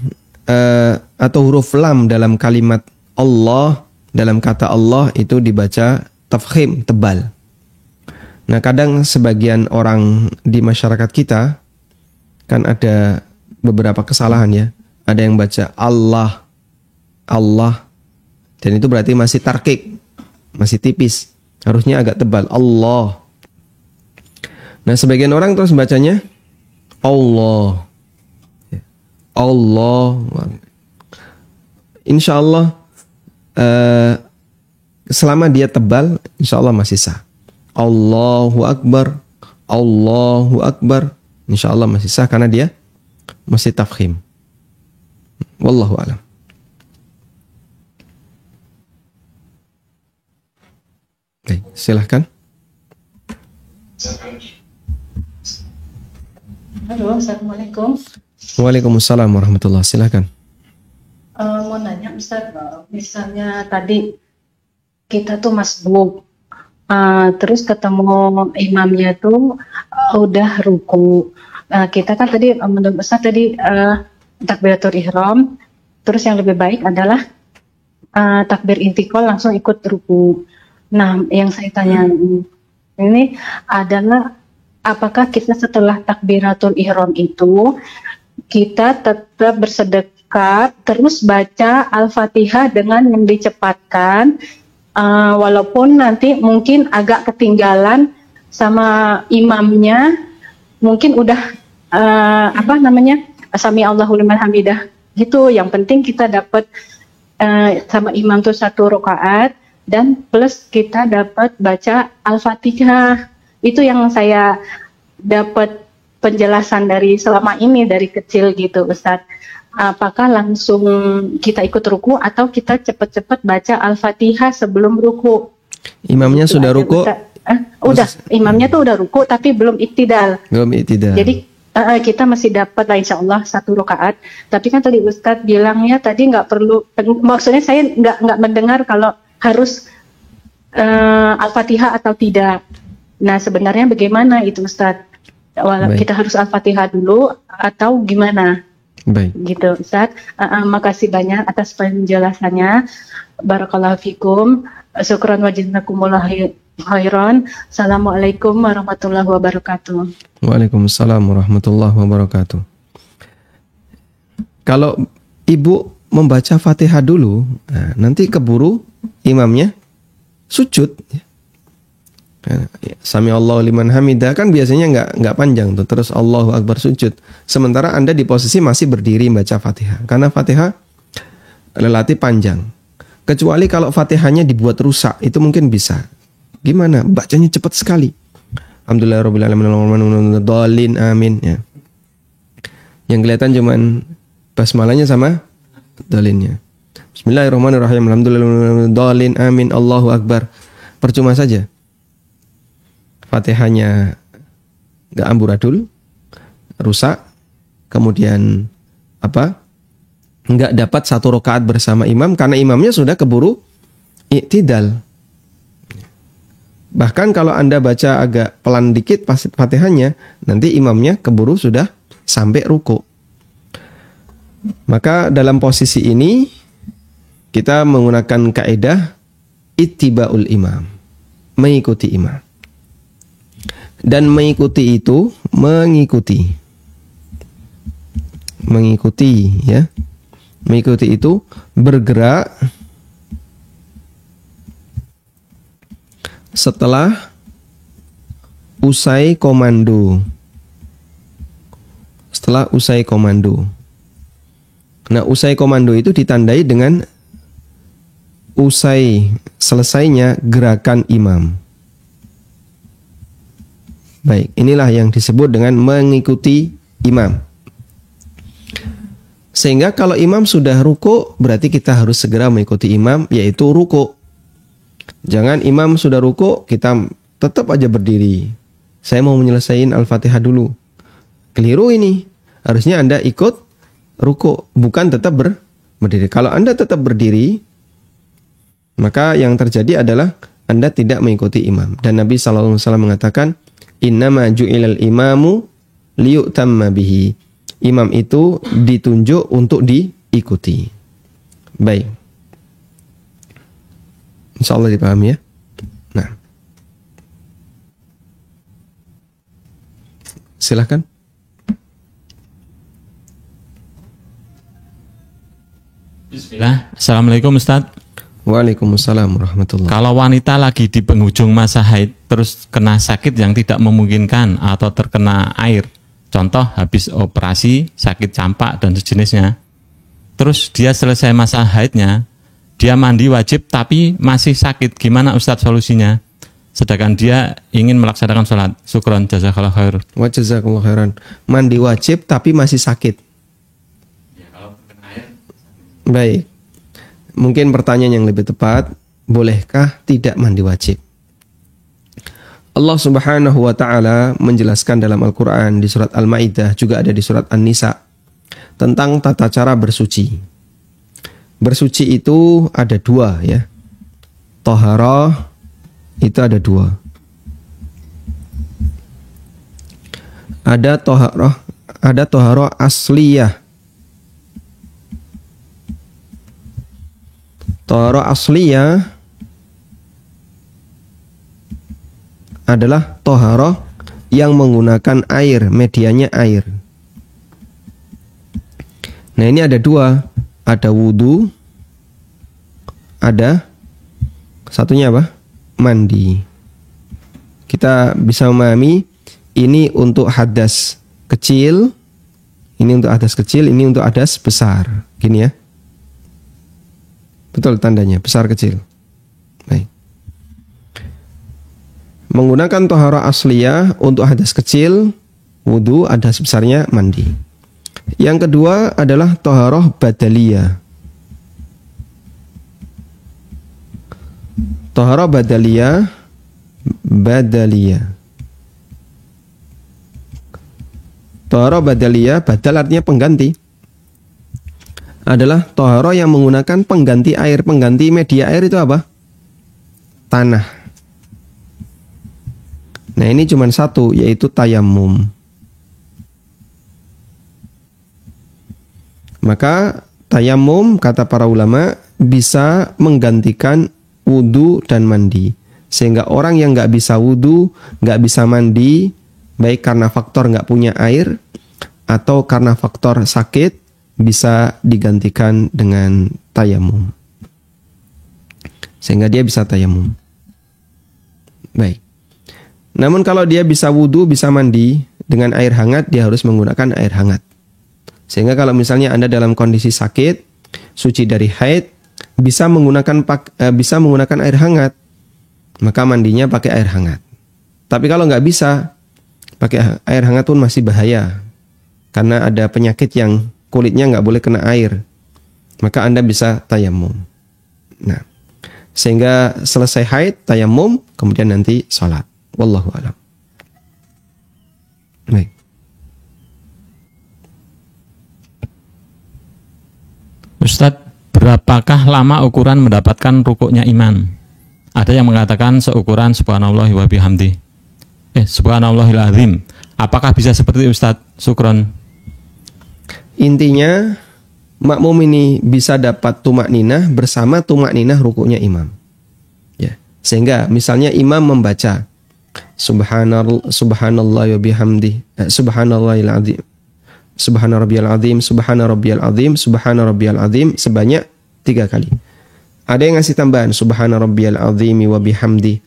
[SPEAKER 1] atau huruf lam dalam kalimat Allah, dalam kata Allah itu dibaca tafkhim, tebal. Nah, kadang sebagian orang di masyarakat kita kan ada beberapa kesalahan ya. Ada yang baca Allah, Allah, dan itu berarti masih tarkik, masih tipis. Harusnya agak tebal, Allah. Nah, sebagian orang terus bacanya Allah, Allah. Insya Allah, selama dia tebal, insya Allah masih sah. Allahu Akbar, Allahu Akbar, insya Allah masih sah karena dia masih tafkhim. Wallahu a'lam. Baik, silahkan.
[SPEAKER 4] Halo, Assalamualaikum.
[SPEAKER 1] Waalaikumsalam warahmatullahi. Silahkan.
[SPEAKER 4] Mau nanya Ustaz, misalnya tadi kita tuh masbuk, terus ketemu imamnya tuh udah ruku. Kita kan tadi menurut Ustaz tadi takbiratul ihram, terus yang lebih baik adalah takbir intikal langsung ikut ruku. Nah, yang saya tanya ini adalah apakah kita setelah takbiratul ihram itu kita tetap bersedekap terus baca Al-Fatihah dengan yang dicepatkan, walaupun nanti mungkin agak ketinggalan sama imamnya, mungkin udah Sami Allahu liman hamidah gitu. Yang penting kita dapat sama imam tuh 1 rakaat dan plus kita dapat baca Al-Fatihah. Itu yang saya dapat penjelasan dari selama ini dari kecil gitu, Ustadz. Apakah langsung kita ikut ruku atau kita cepat-cepat baca Al-Fatihah sebelum ruku?
[SPEAKER 1] Imamnya itu sudah ruku?
[SPEAKER 4] Udah, imamnya tuh udah ruku tapi belum iktidal.
[SPEAKER 1] Belum iktidal.
[SPEAKER 4] Jadi kita masih dapat lah insya Allah 1 rakaat. Tapi kan tadi Ustadz bilangnya tadi nggak perlu, maksudnya saya nggak mendengar kalau harus Al-Fatihah atau tidak. Nah, sebenarnya bagaimana itu Ustadz? Kita harus Al-Fatihah dulu atau gimana?
[SPEAKER 1] Baik.
[SPEAKER 4] Gitu Ustadz. Makasih banyak atas penjelasannya. Barakallahu fikum. Syukran wa jazakumullahu khairan. Assalamualaikum warahmatullahi wabarakatuh.
[SPEAKER 1] Waalaikumsalam warahmatullahi wabarakatuh. Kalau ibu membaca Fatihah dulu, nanti keburu imamnya sujud. Sami Allahu liman hamidah kan biasanya nggak panjang tuh, terus Allahu Akbar sujud. Sementara Anda di posisi masih berdiri membaca Fatihah. Karena Fatihah relatif panjang. Kecuali kalau Fatihahnya dibuat rusak, itu mungkin bisa. Gimana? Bacanya cepat sekali. Alhamdulillahirabbil alamin, amin ya. Yang kelihatan cuman basmalahnya sama dalinnya. Bismillahirrahmanirrahim. Alhamdulillahirrahmanirrahim, amin, Allahu Akbar. Percuma saja. Fatihahnya nggak amburadul, rusak, kemudian nggak dapat 1 rakaat bersama imam karena imamnya sudah keburu iktidal. Bahkan kalau Anda baca agak pelan dikit pas Fatihahnya, nanti imamnya keburu sudah sampai ruku. Maka dalam posisi ini kita menggunakan kaidah ittibaul imam, mengikuti imam. Dan mengikuti itu mengikuti ya. Mengikuti itu bergerak setelah usai komando. Setelah usai komando. Nah, usai komando itu ditandai dengan selesainya gerakan imam. Baik, inilah yang disebut dengan mengikuti imam. Sehingga kalau imam sudah ruku, berarti kita harus segera mengikuti imam, yaitu ruku. Jangan imam sudah ruku, kita tetap aja berdiri. Saya mau menyelesaikan Al-Fatihah dulu. Keliru ini. Harusnya Anda ikut ruku, bukan tetap berdiri. Kalau Anda tetap berdiri, maka yang terjadi adalah Anda tidak mengikuti imam. Dan Nabi SAW mengatakan, innama ju'ilal imamu liyu'tamma bihi. Imam itu ditunjuk untuk diikuti. Baik. InsyaAllah dipahami ya. Nah. Silahkan.
[SPEAKER 3] Bismillah. Assalamualaikum Ustaz.
[SPEAKER 1] Waalaikumsalam warahmatullahi.
[SPEAKER 3] Kalau wanita lagi di penghujung masa haid terus kena sakit yang tidak memungkinkan atau terkena air, contoh habis operasi, sakit campak dan sejenisnya, terus dia selesai masa haidnya, dia mandi wajib tapi masih sakit, gimana Ustadz solusinya? Sedangkan dia ingin melaksanakan sholat. Syukron, jazakallahu khair.
[SPEAKER 1] Wa jazakallahu khairan. Mandi wajib tapi masih sakit. Baik. Mungkin pertanyaan yang lebih tepat, bolehkah tidak mandi wajib? Allah Subhanahu wa taala menjelaskan dalam Al-Qur'an di surat Al-Maidah, juga ada di surat An-Nisa, tentang tata cara bersuci. Bersuci itu ada dua ya. Taharah itu ada dua. Ada taharah asliyah. Taharah asliyah adalah taharah yang menggunakan air, medianya air. Nah ini ada dua, ada wudu, ada satunya apa? Mandi. Kita bisa memahami ini untuk hadas kecil, ini untuk hadas kecil, ini untuk hadas besar. Gini ya. Betul tandanya, besar kecil. Baik. Menggunakan taharah asliyah untuk hadas kecil, wudu, hadas besarnya mandi. Yang kedua adalah taharah badaliyah. Taharah badaliyah. Taharah badaliyah, badal artinya pengganti. Adalah taharah yang menggunakan pengganti air. Pengganti media air itu apa? Tanah. Nah ini cuma satu, yaitu tayamum. Maka tayamum, kata para ulama, bisa menggantikan wudu dan mandi. Sehingga orang yang nggak bisa wudu, nggak bisa mandi, baik karena faktor nggak punya air, atau karena faktor sakit, bisa digantikan dengan tayamum. Sehingga dia bisa tayamum. Baik. Namun kalau dia bisa wudu, bisa mandi dengan air hangat, dia harus menggunakan air hangat. Sehingga kalau misalnya Anda dalam kondisi sakit, suci dari haid, bisa menggunakan air hangat, maka mandinya pakai air hangat. Tapi kalau nggak bisa, pakai air hangat pun masih bahaya. Karena ada penyakit yang kulitnya nggak boleh kena air, maka Anda bisa tayamum. Nah, sehingga selesai haid, tayamum, kemudian nanti sholat. Wallahu a'lam. Baik.
[SPEAKER 3] Ustadz, berapakah lama ukuran mendapatkan rukuknya iman? Ada yang mengatakan seukuran subhanallah wa bihamdi. Subhanallahil azim. Apakah bisa seperti Ustadz? Syukron.
[SPEAKER 1] Intinya makmum ini bisa dapat tumak ninah bersama tumak ninah rukuknya imam. Ya. Sehingga misalnya imam membaca subhanallah wa bihamdi, subhanallahil azim, subhana rabbiyal azim, subhana rabbiyal azim, subhana rabbiyal azim sebanyak 3 kali. Ada yang ngasih tambahan subhana rabbiyal azim wa bihamdi,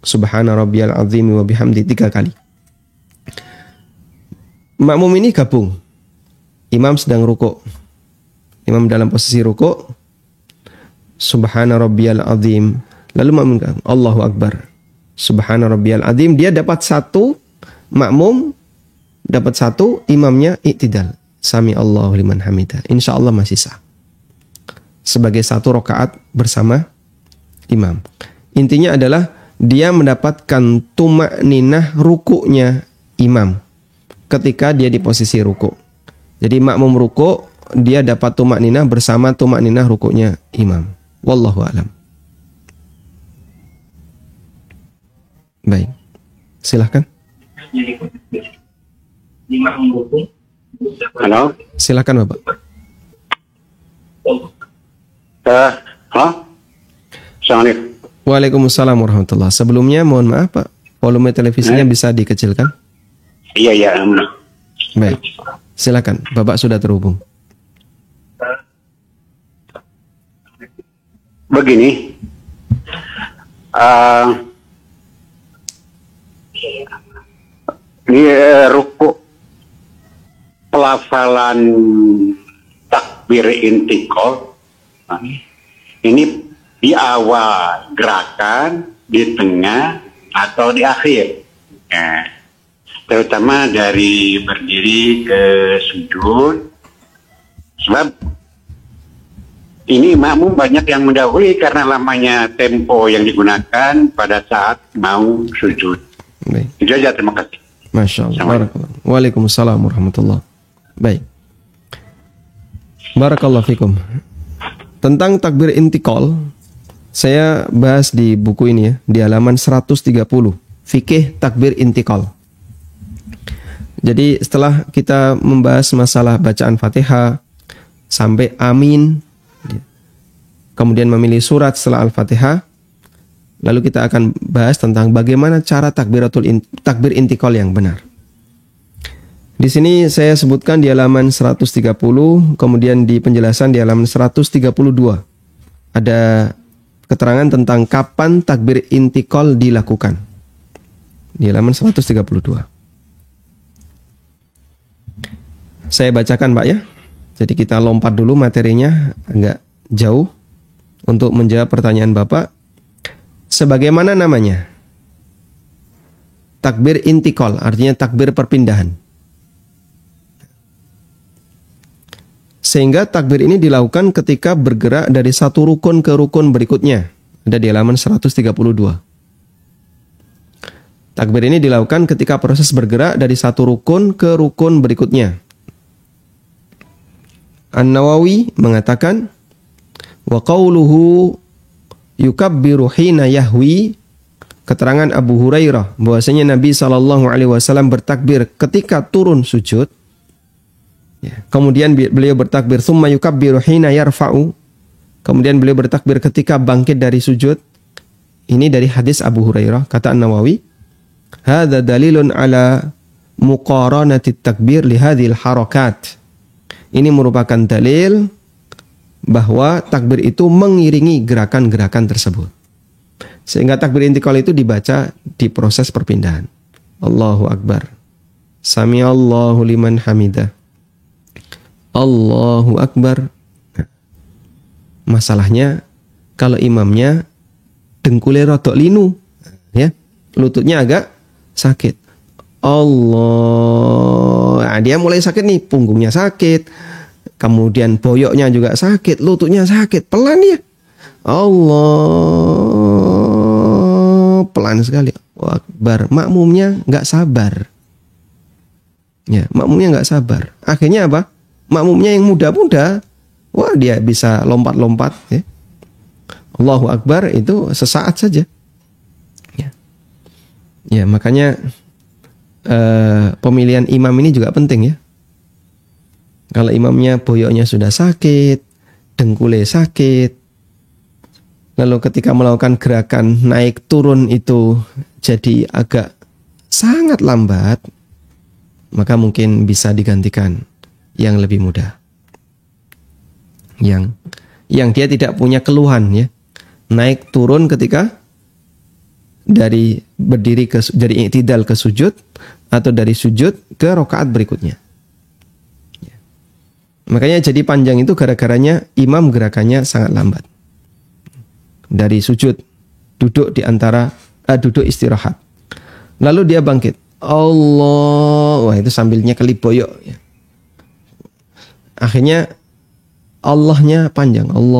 [SPEAKER 1] subhana rabbiyal azim wa bihamdi 3 kali. Makmum ini gabung. Imam sedang rukuk. Imam dalam posisi rukuk. Subhana rabbiyal azim. Lalu makmum Allahu akbar. Subhana rabbiyal azim. Dia dapat 1, makmum dapat 1, imamnya i'tidal. Sami Allahu liman hamidah. Insyaallah masih sah. Sebagai 1 rakaat bersama imam. Intinya adalah dia mendapatkan tumak ninah rukuknya imam ketika dia di posisi rukuk. Jadi makmum rukuk, dia dapat tumak ninah bersama tumak ninah rukuknya imam. Wallahu a'lam. Baik. Silahkan.
[SPEAKER 5] Halo.
[SPEAKER 1] Silahkan Bapak.
[SPEAKER 5] Halo. Assalamualaikum.
[SPEAKER 1] Waalaikumsalam warahmatullahi. Sebelumnya mohon maaf Pak, volume televisinya bisa dikecilkan?
[SPEAKER 5] Iya.
[SPEAKER 1] Baik. Silakan, Bapak sudah terhubung.
[SPEAKER 5] Begini, ini rukuk pelafalan takbir intikal ini di awal gerakan, di tengah, atau di akhir. Nah, terutama dari berdiri ke sujud. Sebab ini makmum banyak yang mendahului karena lamanya tempo yang digunakan pada saat mau sujud.
[SPEAKER 1] Baik.
[SPEAKER 5] Itu aja, terima kasih.
[SPEAKER 1] Masya Allah. Waalaikumsalam warahmatullahi. Baik. Barakallahu fikum. Tentang takbir intikal, saya bahas di buku ini ya, di halaman 130. Fikih takbir intikal. Jadi setelah kita membahas masalah bacaan Fatihah sampai amin, kemudian memilih surat setelah Al-Fatihah, lalu kita akan bahas tentang bagaimana cara takbir intikal yang benar. Di sini saya sebutkan di halaman 130, kemudian di penjelasan di halaman 132. Ada keterangan tentang kapan takbir intikal dilakukan. Di halaman 132. Saya bacakan Pak ya. Jadi kita lompat dulu materinya agak jauh untuk menjawab pertanyaan Bapak. Sebagaimana namanya? Takbir intikal, artinya takbir perpindahan. Sehingga takbir ini dilakukan ketika bergerak dari satu rukun ke rukun berikutnya. Ada di halaman 132. Takbir ini dilakukan ketika proses bergerak dari satu rukun ke rukun berikutnya. An-Nawawi mengatakan, wa qawluhu yukabbiru hina yahwi, keterangan Abu Hurairah bahwasanya Nabi SAW bertakbir ketika turun sujud. Kemudian beliau bertakbir summa yukabbiru hina yarfa'u, kemudian beliau bertakbir ketika bangkit dari sujud. Ini dari hadis Abu Hurairah, kata An-Nawawi, hadza dalilun ala muqaranati takbir li hadhil harakat. Ini merupakan dalil bahwa takbir itu mengiringi gerakan-gerakan tersebut. Sehingga takbir intikal itu dibaca di proses perpindahan. Allahu Akbar. Sami'allahu liman hamidah. Allahu Akbar. Masalahnya kalau imamnya dengkulnya rodok linu, ya, lututnya agak sakit. Allah, dia mulai sakit nih, punggungnya sakit, kemudian boyoknya juga sakit, lututnya sakit, pelan ya. Allah, pelan sekali. Allahu Akbar. Makmumnya nggak sabar. Ya, makmumnya nggak sabar. Akhirnya apa? Makmumnya yang muda-muda, wah dia bisa lompat-lompat ya. Allahu Akbar itu sesaat saja. Ya, makanya pemilihan imam ini juga penting ya. Kalau imamnya boyoknya sudah sakit, dengkulnya sakit, lalu ketika melakukan gerakan naik turun itu jadi agak sangat lambat, maka mungkin bisa digantikan yang lebih mudah, yang dia tidak punya keluhan ya, naik turun ketika dari berdiri dari i'tidal ke sujud atau dari sujud ke rakaat berikutnya. Ya. Makanya jadi panjang itu gara-garanya imam gerakannya sangat lambat. Dari sujud duduk di antara duduk istirahat. Lalu dia bangkit. Allah, wah itu sambilnya kelip boyok ya. Akhirnya Allahnya panjang. Allahu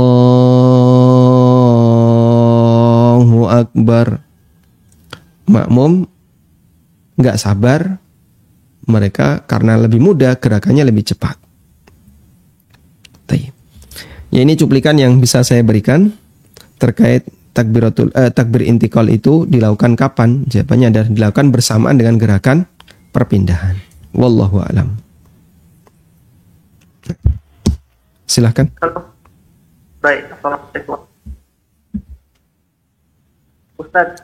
[SPEAKER 1] Akbar. Makmum nggak sabar, mereka karena lebih muda gerakannya lebih cepat. Ya, ini cuplikan yang bisa saya berikan terkait takbir intikal itu dilakukan kapan? Jawabannya adalah dilakukan bersamaan dengan gerakan perpindahan. Wallahu a'lam. Silahkan.
[SPEAKER 6] Halo. Baik, assalamualaikum. Ustadz,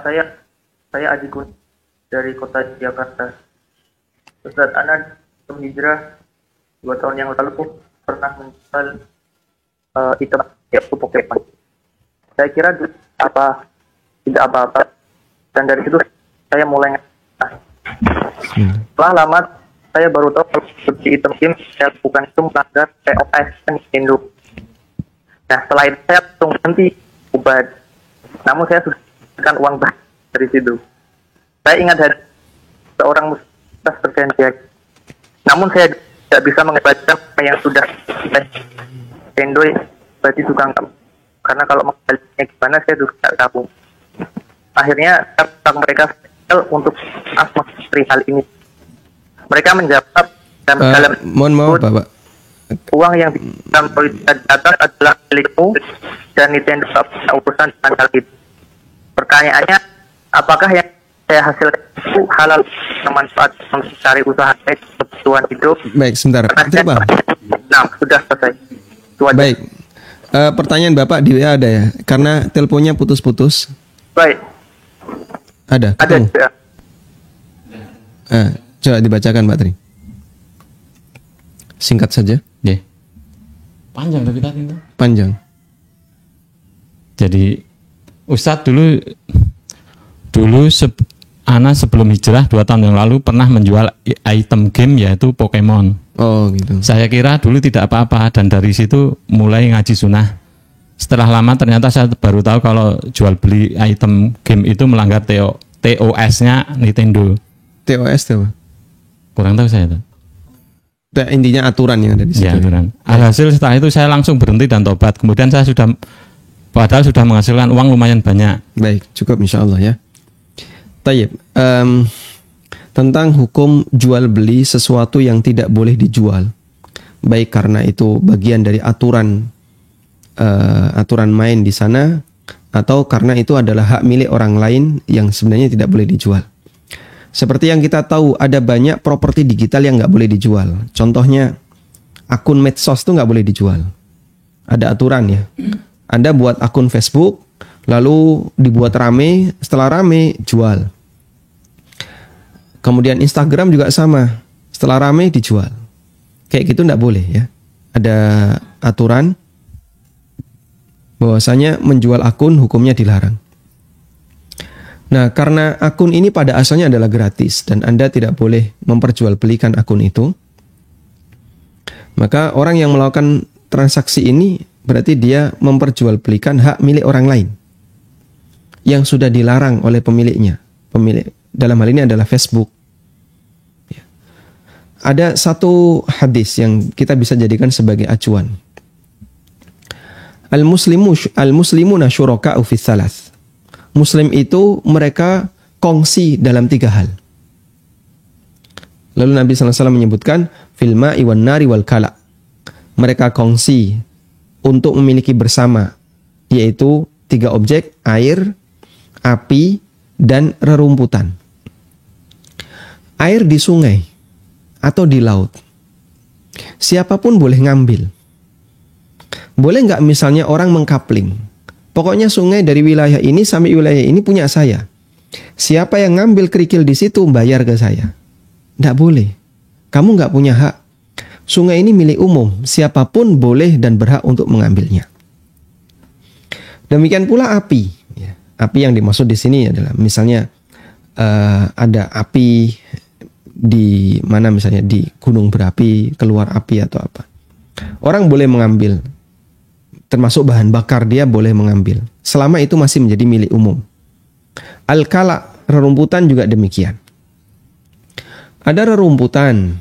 [SPEAKER 6] saya Aji Gun dari kota Jakarta. Ustadz, anak hijrah 2 tahun yang lalu pernah menjual item yaitu Pokemon. Saya kira tidak apa-apa, dan dari situ saya mulai setelah lama saya baru tahu kalau seperti item game saya bukan itu melanggar TOS Nintendo. Nah, setelah itu saya langsung berhenti ubah. Namun saya sudah memberikan uang dari situ. Saya ingat ada seorang muslim berjanji. Namun saya tidak bisa mengembalikan apa yang sudah Nintendo berarti tukang kamu. Karena kalau mengembalikannya gimana saya juga tidak tahu. Akhirnya saya mereka untuk mengatasi hal ini. Mereka menjawab dalam
[SPEAKER 1] mohon maaf Bapak.
[SPEAKER 6] Uang yang diberikan politik di atas adalah milikmu dan Nintendo tidak punya urusan dengan hal itu. Pertanyaannya, apakah yang saya hasilkan itu halal bermanfaat untuk cari usaha baik kebutuhan hidup?
[SPEAKER 1] Baik, sebentar. Coba.
[SPEAKER 6] Nah, sudah selesai.
[SPEAKER 1] Baik. Pertanyaan Bapak di WA ada ya? Karena teleponnya putus-putus.
[SPEAKER 6] Baik.
[SPEAKER 1] Ada.
[SPEAKER 6] Ada juga.
[SPEAKER 1] Coba dibacakan Pak Tri. Singkat saja.
[SPEAKER 3] Ya. Panjang tapi tadi itu.
[SPEAKER 1] Panjang.
[SPEAKER 3] Jadi Ustadz dulu Ana sebelum hijrah 2 tahun yang lalu pernah menjual item game yaitu Pokemon.
[SPEAKER 1] Oh gitu.
[SPEAKER 3] Saya kira dulu tidak apa-apa dan dari situ mulai ngaji sunnah. Setelah lama ternyata saya baru tahu kalau jual beli item game itu melanggar TOS-nya Nintendo.
[SPEAKER 1] TOS itu apa?
[SPEAKER 3] Kurang tahu saya itu.
[SPEAKER 1] Intinya aturan yang ada di situ.
[SPEAKER 3] Ya, aturan. Alhasil setelah itu saya langsung berhenti dan tobat. Kemudian saya sudah menghasilkan uang lumayan banyak.
[SPEAKER 1] Baik, cukup insya Allah ya. Tayyib. Tentang hukum jual beli sesuatu yang tidak boleh dijual, baik karena itu bagian dari aturan main di sana atau karena itu adalah hak milik orang lain yang sebenarnya tidak boleh dijual. Seperti yang kita tahu, ada banyak properti digital yang nggak boleh dijual. Contohnya akun medsos itu nggak boleh dijual. Ada aturan ya. Anda buat akun Facebook, lalu dibuat rame, setelah rame jual. Kemudian Instagram juga sama, setelah rame dijual. Kayak gitu nggak boleh ya. Ada aturan bahwasanya menjual akun hukumnya dilarang. Nah, karena akun ini pada asalnya adalah gratis dan Anda tidak boleh memperjualbelikan akun itu, maka orang yang melakukan transaksi ini berarti dia memperjualbelikan hak milik orang lain yang sudah dilarang oleh pemiliknya. Pemilik dalam hal ini adalah Facebook. Ya. Ada satu hadis yang kita bisa jadikan sebagai acuan. Al-muslimuna syuraka'u fi thalath. Muslim itu mereka kongsi dalam 3 hal. Lalu Nabi SAW menyebutkan fil ma'i wan nari wal kala. Mereka kongsi untuk memiliki bersama, yaitu 3 objek, air, api, dan rerumputan. Air di sungai atau di laut, siapapun boleh ngambil. Boleh nggak misalnya orang mengkapling? Pokoknya sungai dari wilayah ini sampai wilayah ini punya saya. Siapa yang ngambil kerikil di situ bayar ke saya. Nggak boleh. Kamu nggak punya hak. Sungai ini milik umum. Siapapun boleh dan berhak untuk mengambilnya. Demikian pula api. Api yang dimaksud di sini adalah misalnya ada api di mana misalnya di gunung berapi, keluar api atau apa. Orang boleh mengambil. Termasuk bahan bakar dia boleh mengambil. Selama itu masih menjadi milik umum. Al-kala, rerumputan juga demikian. Ada rerumputan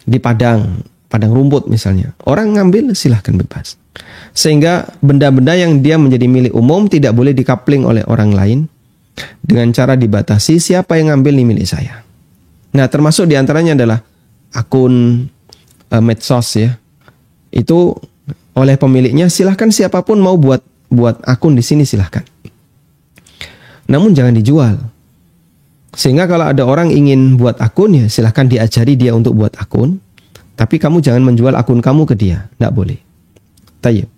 [SPEAKER 1] di padang rumput misalnya. Orang ngambil silahkan bebas. Sehingga benda-benda yang dia menjadi milik umum tidak boleh dikapling oleh orang lain. Dengan cara dibatasi siapa yang ngambil ini milik saya. Nah termasuk diantaranya adalah akun medsos ya. itu oleh pemiliknya, silahkan siapapun mau buat akun di sini silahkan. Namun jangan dijual. Sehingga kalau ada orang ingin buat akun, ya silahkan diajari dia untuk buat akun. Tapi kamu jangan menjual akun kamu ke dia, tidak boleh. Tayyib.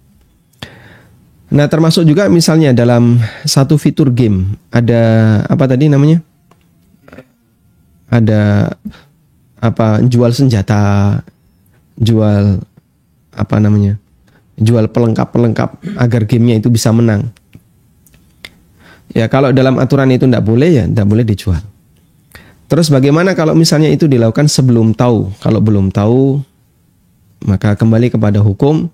[SPEAKER 1] Nah, termasuk juga misalnya dalam satu fitur game ada apa tadi namanya? Ada apa, jual senjata, jual apa namanya? Jual pelengkap-pelengkap agar gamenya itu bisa menang. Ya, kalau dalam aturan itu tidak boleh, ya tidak boleh dijual. Terus bagaimana kalau misalnya itu dilakukan sebelum tahu? Kalau belum tahu, maka kembali kepada hukum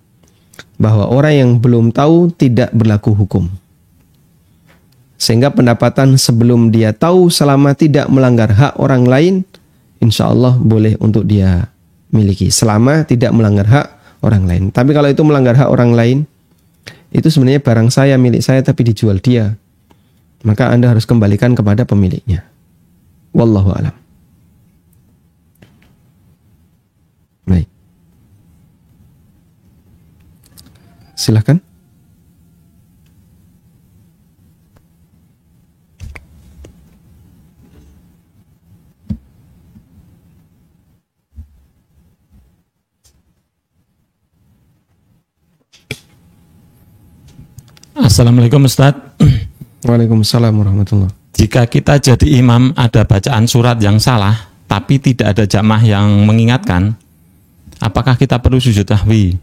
[SPEAKER 1] bahwa orang yang belum tahu tidak berlaku hukum. Sehingga pendapatan sebelum dia tahu selama tidak melanggar hak orang lain, insya Allah boleh untuk dia miliki. Selama tidak melanggar hak orang lain. Tapi kalau itu melanggar hak orang lain, itu sebenarnya barang saya, milik saya, tapi dijual dia, maka Anda harus kembalikan kepada pemiliknya. Wallahu a'lam. Baik. Silakan.
[SPEAKER 3] Assalamualaikum Ustaz.
[SPEAKER 1] Waalaikumsalam warahmatullahi.
[SPEAKER 3] Jika kita jadi imam ada bacaan surat yang salah, tapi tidak ada jamaah yang mengingatkan, apakah kita perlu sujud sahwi?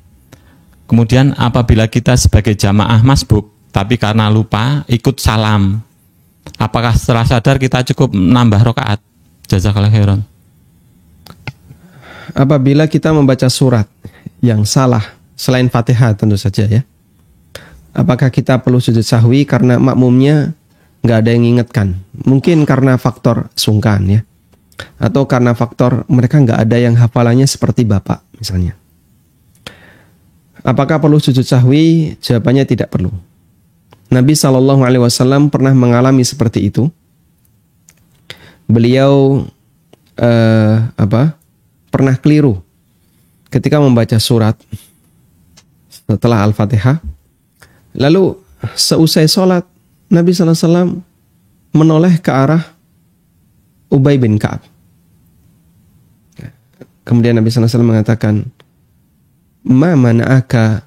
[SPEAKER 3] Kemudian apabila kita sebagai jamaah masbuk, tapi karena lupa ikut salam, apakah setelah sadar kita cukup nambah rakaat? Jazakallahu khairan.
[SPEAKER 1] Apabila kita membaca surat yang salah selain Fatihah tentu saja ya, apakah kita perlu sujud sahwi karena makmumnya nggak ada yang ingatkan? Mungkin karena faktor sungkan ya, atau karena faktor mereka nggak ada yang hafalannya seperti bapak misalnya. Apakah perlu sujud sahwi? Jawabannya tidak perlu. Nabi SAW pernah mengalami seperti itu. Beliau pernah keliru ketika membaca surat setelah Al-Fatihah. Lalu seusai sholat, Nabi SAW menoleh ke arah Ubay bin Ka'ab. Kemudian Nabi SAW mengatakan, "Ma mana'aka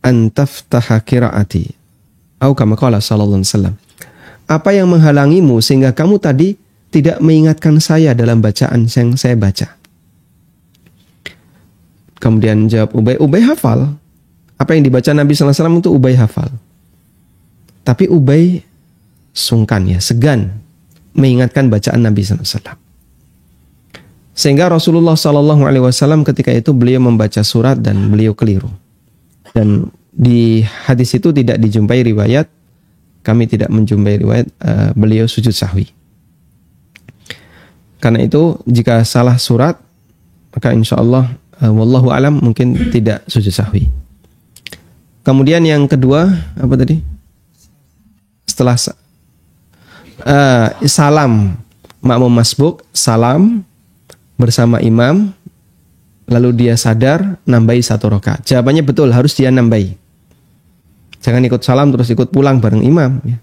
[SPEAKER 1] an taftaha qira'ati?" Atau kama qala sallallahu alaihi wasallam. Apa yang menghalangimu sehingga kamu tadi tidak mengingatkan saya dalam bacaan yang saya baca? Kemudian jawab Ubay hafal. Apa yang dibaca Nabi SAW itu Ubay hafal. Tapi Ubay sungkan ya, segan mengingatkan bacaan Nabi SAW. Sehingga Rasulullah SAW ketika itu beliau membaca surat dan beliau keliru. Dan di hadis itu tidak dijumpai riwayat, kami tidak menjumpai riwayat beliau sujud sahwi. Karena itu jika salah surat, maka insya Allah wallahu alam mungkin tidak sujud sahwi. Kemudian yang kedua apa tadi? Setelah salam makmum masbuk, salam bersama imam, lalu dia sadar nambahi 1 rakaat. Jawabannya betul, harus dia nambahi. Jangan ikut salam terus ikut pulang bareng imam ya.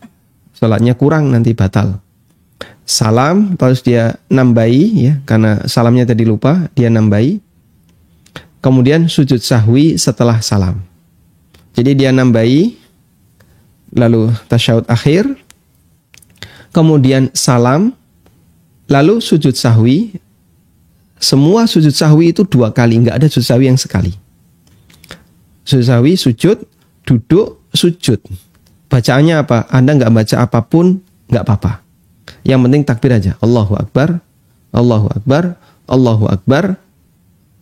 [SPEAKER 1] Salatnya kurang nanti batal. Salam terus dia nambahi ya, karena salamnya tadi lupa, dia nambahi. Kemudian sujud sahwi setelah salam. Jadi dia nambahi, lalu tasyahud akhir, kemudian salam, lalu sujud sahwi. Semua sujud sahwi itu 2 kali, nggak ada sujud sahwi yang sekali. Sujud sahwi, sujud, duduk, sujud. Bacaannya apa? Anda nggak baca apapun, nggak apa-apa. Yang penting takbir aja. Allahu Akbar, Allahu Akbar, Allahu Akbar,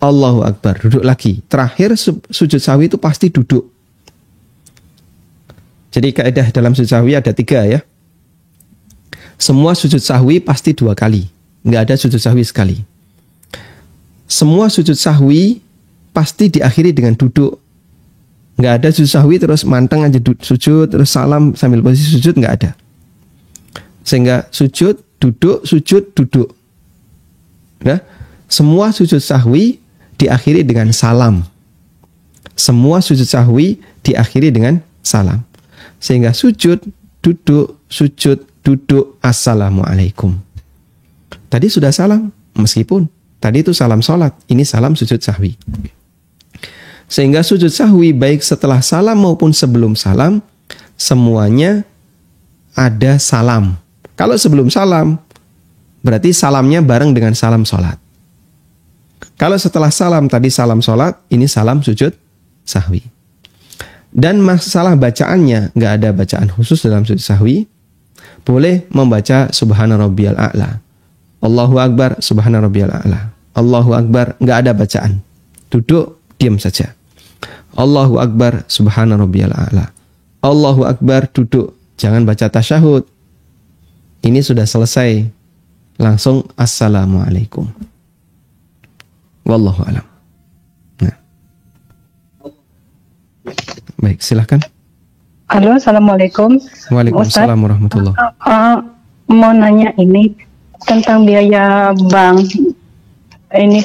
[SPEAKER 1] Allahu Akbar. Duduk lagi. Terakhir sujud sahwi itu pasti duduk. Jadi kaidah dalam sujud sahwi ada 3 ya. Semua sujud sahwi pasti 2 kali. Nggak ada sujud sahwi sekali. Semua sujud sahwi pasti diakhiri dengan duduk. Nggak ada sujud sahwi terus manteng aja sujud, terus salam sambil posisi sujud, nggak ada. Sehingga sujud, duduk. Nah, semua sujud sahwi diakhiri dengan salam. Semua sujud sahwi diakhiri dengan salam. Sehingga sujud, duduk, assalamualaikum. Tadi sudah salam, meskipun tadi itu salam sholat, ini salam sujud sahwi. Sehingga sujud sahwi baik setelah salam maupun sebelum salam, semuanya ada salam. Kalau sebelum salam, berarti salamnya bareng dengan salam sholat. Kalau setelah salam tadi salam sholat, ini salam sujud sahwi. Dan masalah bacaannya, nggak ada bacaan khusus dalam sujud sahwi. Boleh membaca subhana rabbiyal a'la, Allahu akbar subhana rabbiyal a'la, Allahu akbar, nggak ada bacaan. Duduk, diam saja. Allahu akbar subhana rabbiyal a'la, Allahu akbar, duduk. Jangan baca tasyahud. Ini sudah selesai. Langsung assalamualaikum. Wallahu a'lam. Nah. Baik, silahkan.
[SPEAKER 4] Halo, assalamualaikum.
[SPEAKER 1] Waalaikumsalam warahmatullahi wabarakatuh.
[SPEAKER 4] Mau nanya ini tentang biaya bank. Ini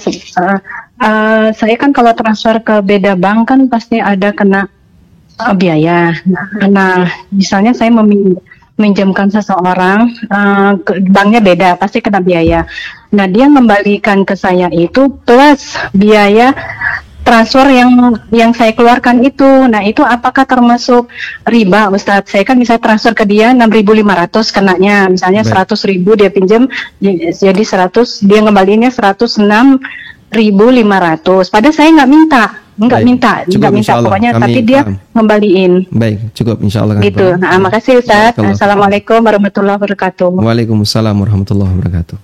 [SPEAKER 4] saya kan kalau transfer ke beda bank kan pasti ada kena biaya. Nah, misalnya saya meminjamkan seseorang, banknya beda, pasti kena biaya. Nah, dia mengembalikan ke saya itu plus biaya transfer yang saya keluarkan itu. Nah, itu apakah termasuk riba, Ustadz? Saya kan bisa transfer ke dia 6.500 kenanya. Misalnya 100.000 dia pinjam, jadi 100, dia ngembaliinnya 106.500. Padahal saya nggak minta. Pokoknya, tapi dia ngembaliin.
[SPEAKER 1] Baik, cukup, insya Allah.
[SPEAKER 4] Gitu. Nah, makasih Ustadz. Assalamualaikum warahmatullahi wabarakatuh.
[SPEAKER 1] Waalaikumsalam warahmatullahi wabarakatuh.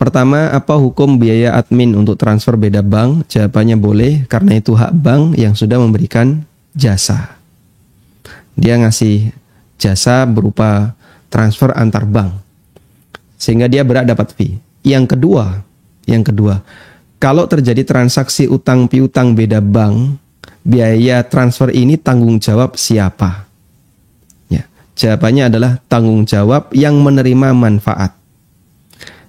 [SPEAKER 1] Pertama, apa hukum biaya admin untuk transfer beda bank? Jawabannya boleh, karena itu hak bank yang sudah memberikan jasa. Dia ngasih jasa berupa transfer antar bank, sehingga dia berhak dapat fee. Yang kedua, kalau terjadi transaksi utang piutang beda bank, biaya transfer ini tanggung jawab siapa? Ya, jawabannya adalah tanggung jawab yang menerima manfaat.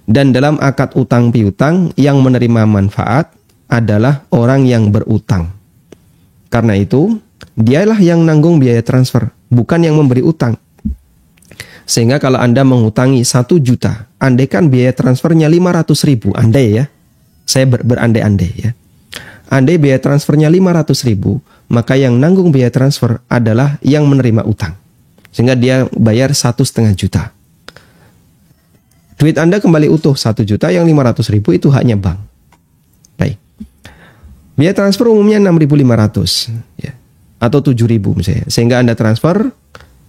[SPEAKER 1] Dan dalam akad utang piutang, yang menerima manfaat adalah orang yang berutang. Karena itu, dialah yang nanggung biaya transfer, bukan yang memberi utang. Sehingga kalau Anda mengutangi 1 juta, andaikan biaya transfernya 500.000, andai ya, saya berandai-andai ya. Andai biaya transfernya 500.000, maka yang nanggung biaya transfer adalah yang menerima utang. Sehingga dia bayar 1,5 juta. Duit Anda kembali utuh 1 juta, yang 500.000 itu haknya bank. Baik. Biaya transfer umumnya 6.500 ya, atau 7.000 misalnya. Sehingga Anda transfer,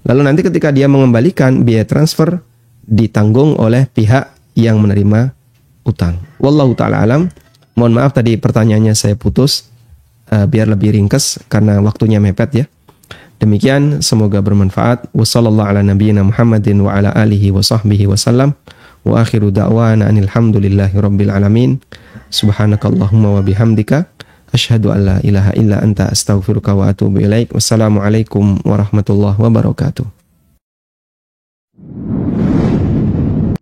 [SPEAKER 1] lalu nanti ketika dia mengembalikan, biaya transfer ditanggung oleh pihak yang menerima utang. Wallahu ta'ala alam. Mohon maaf tadi pertanyaannya saya putus, biar lebih ringkas karena waktunya mepet ya. Demikian, semoga bermanfaat. Wassallallahu ala nabiyyina Muhammadin wa ala alihi wa sahbihi wasallam. Wa akhiru da'wana anil hamdulillahi rabbil alamin. Subhanakallahumma wa bihamdika asyhadu an la ilaha illa anta astaghfiruka wa atubu ilaik. Wassalamualaikum warahmatullahi wabarakatuh.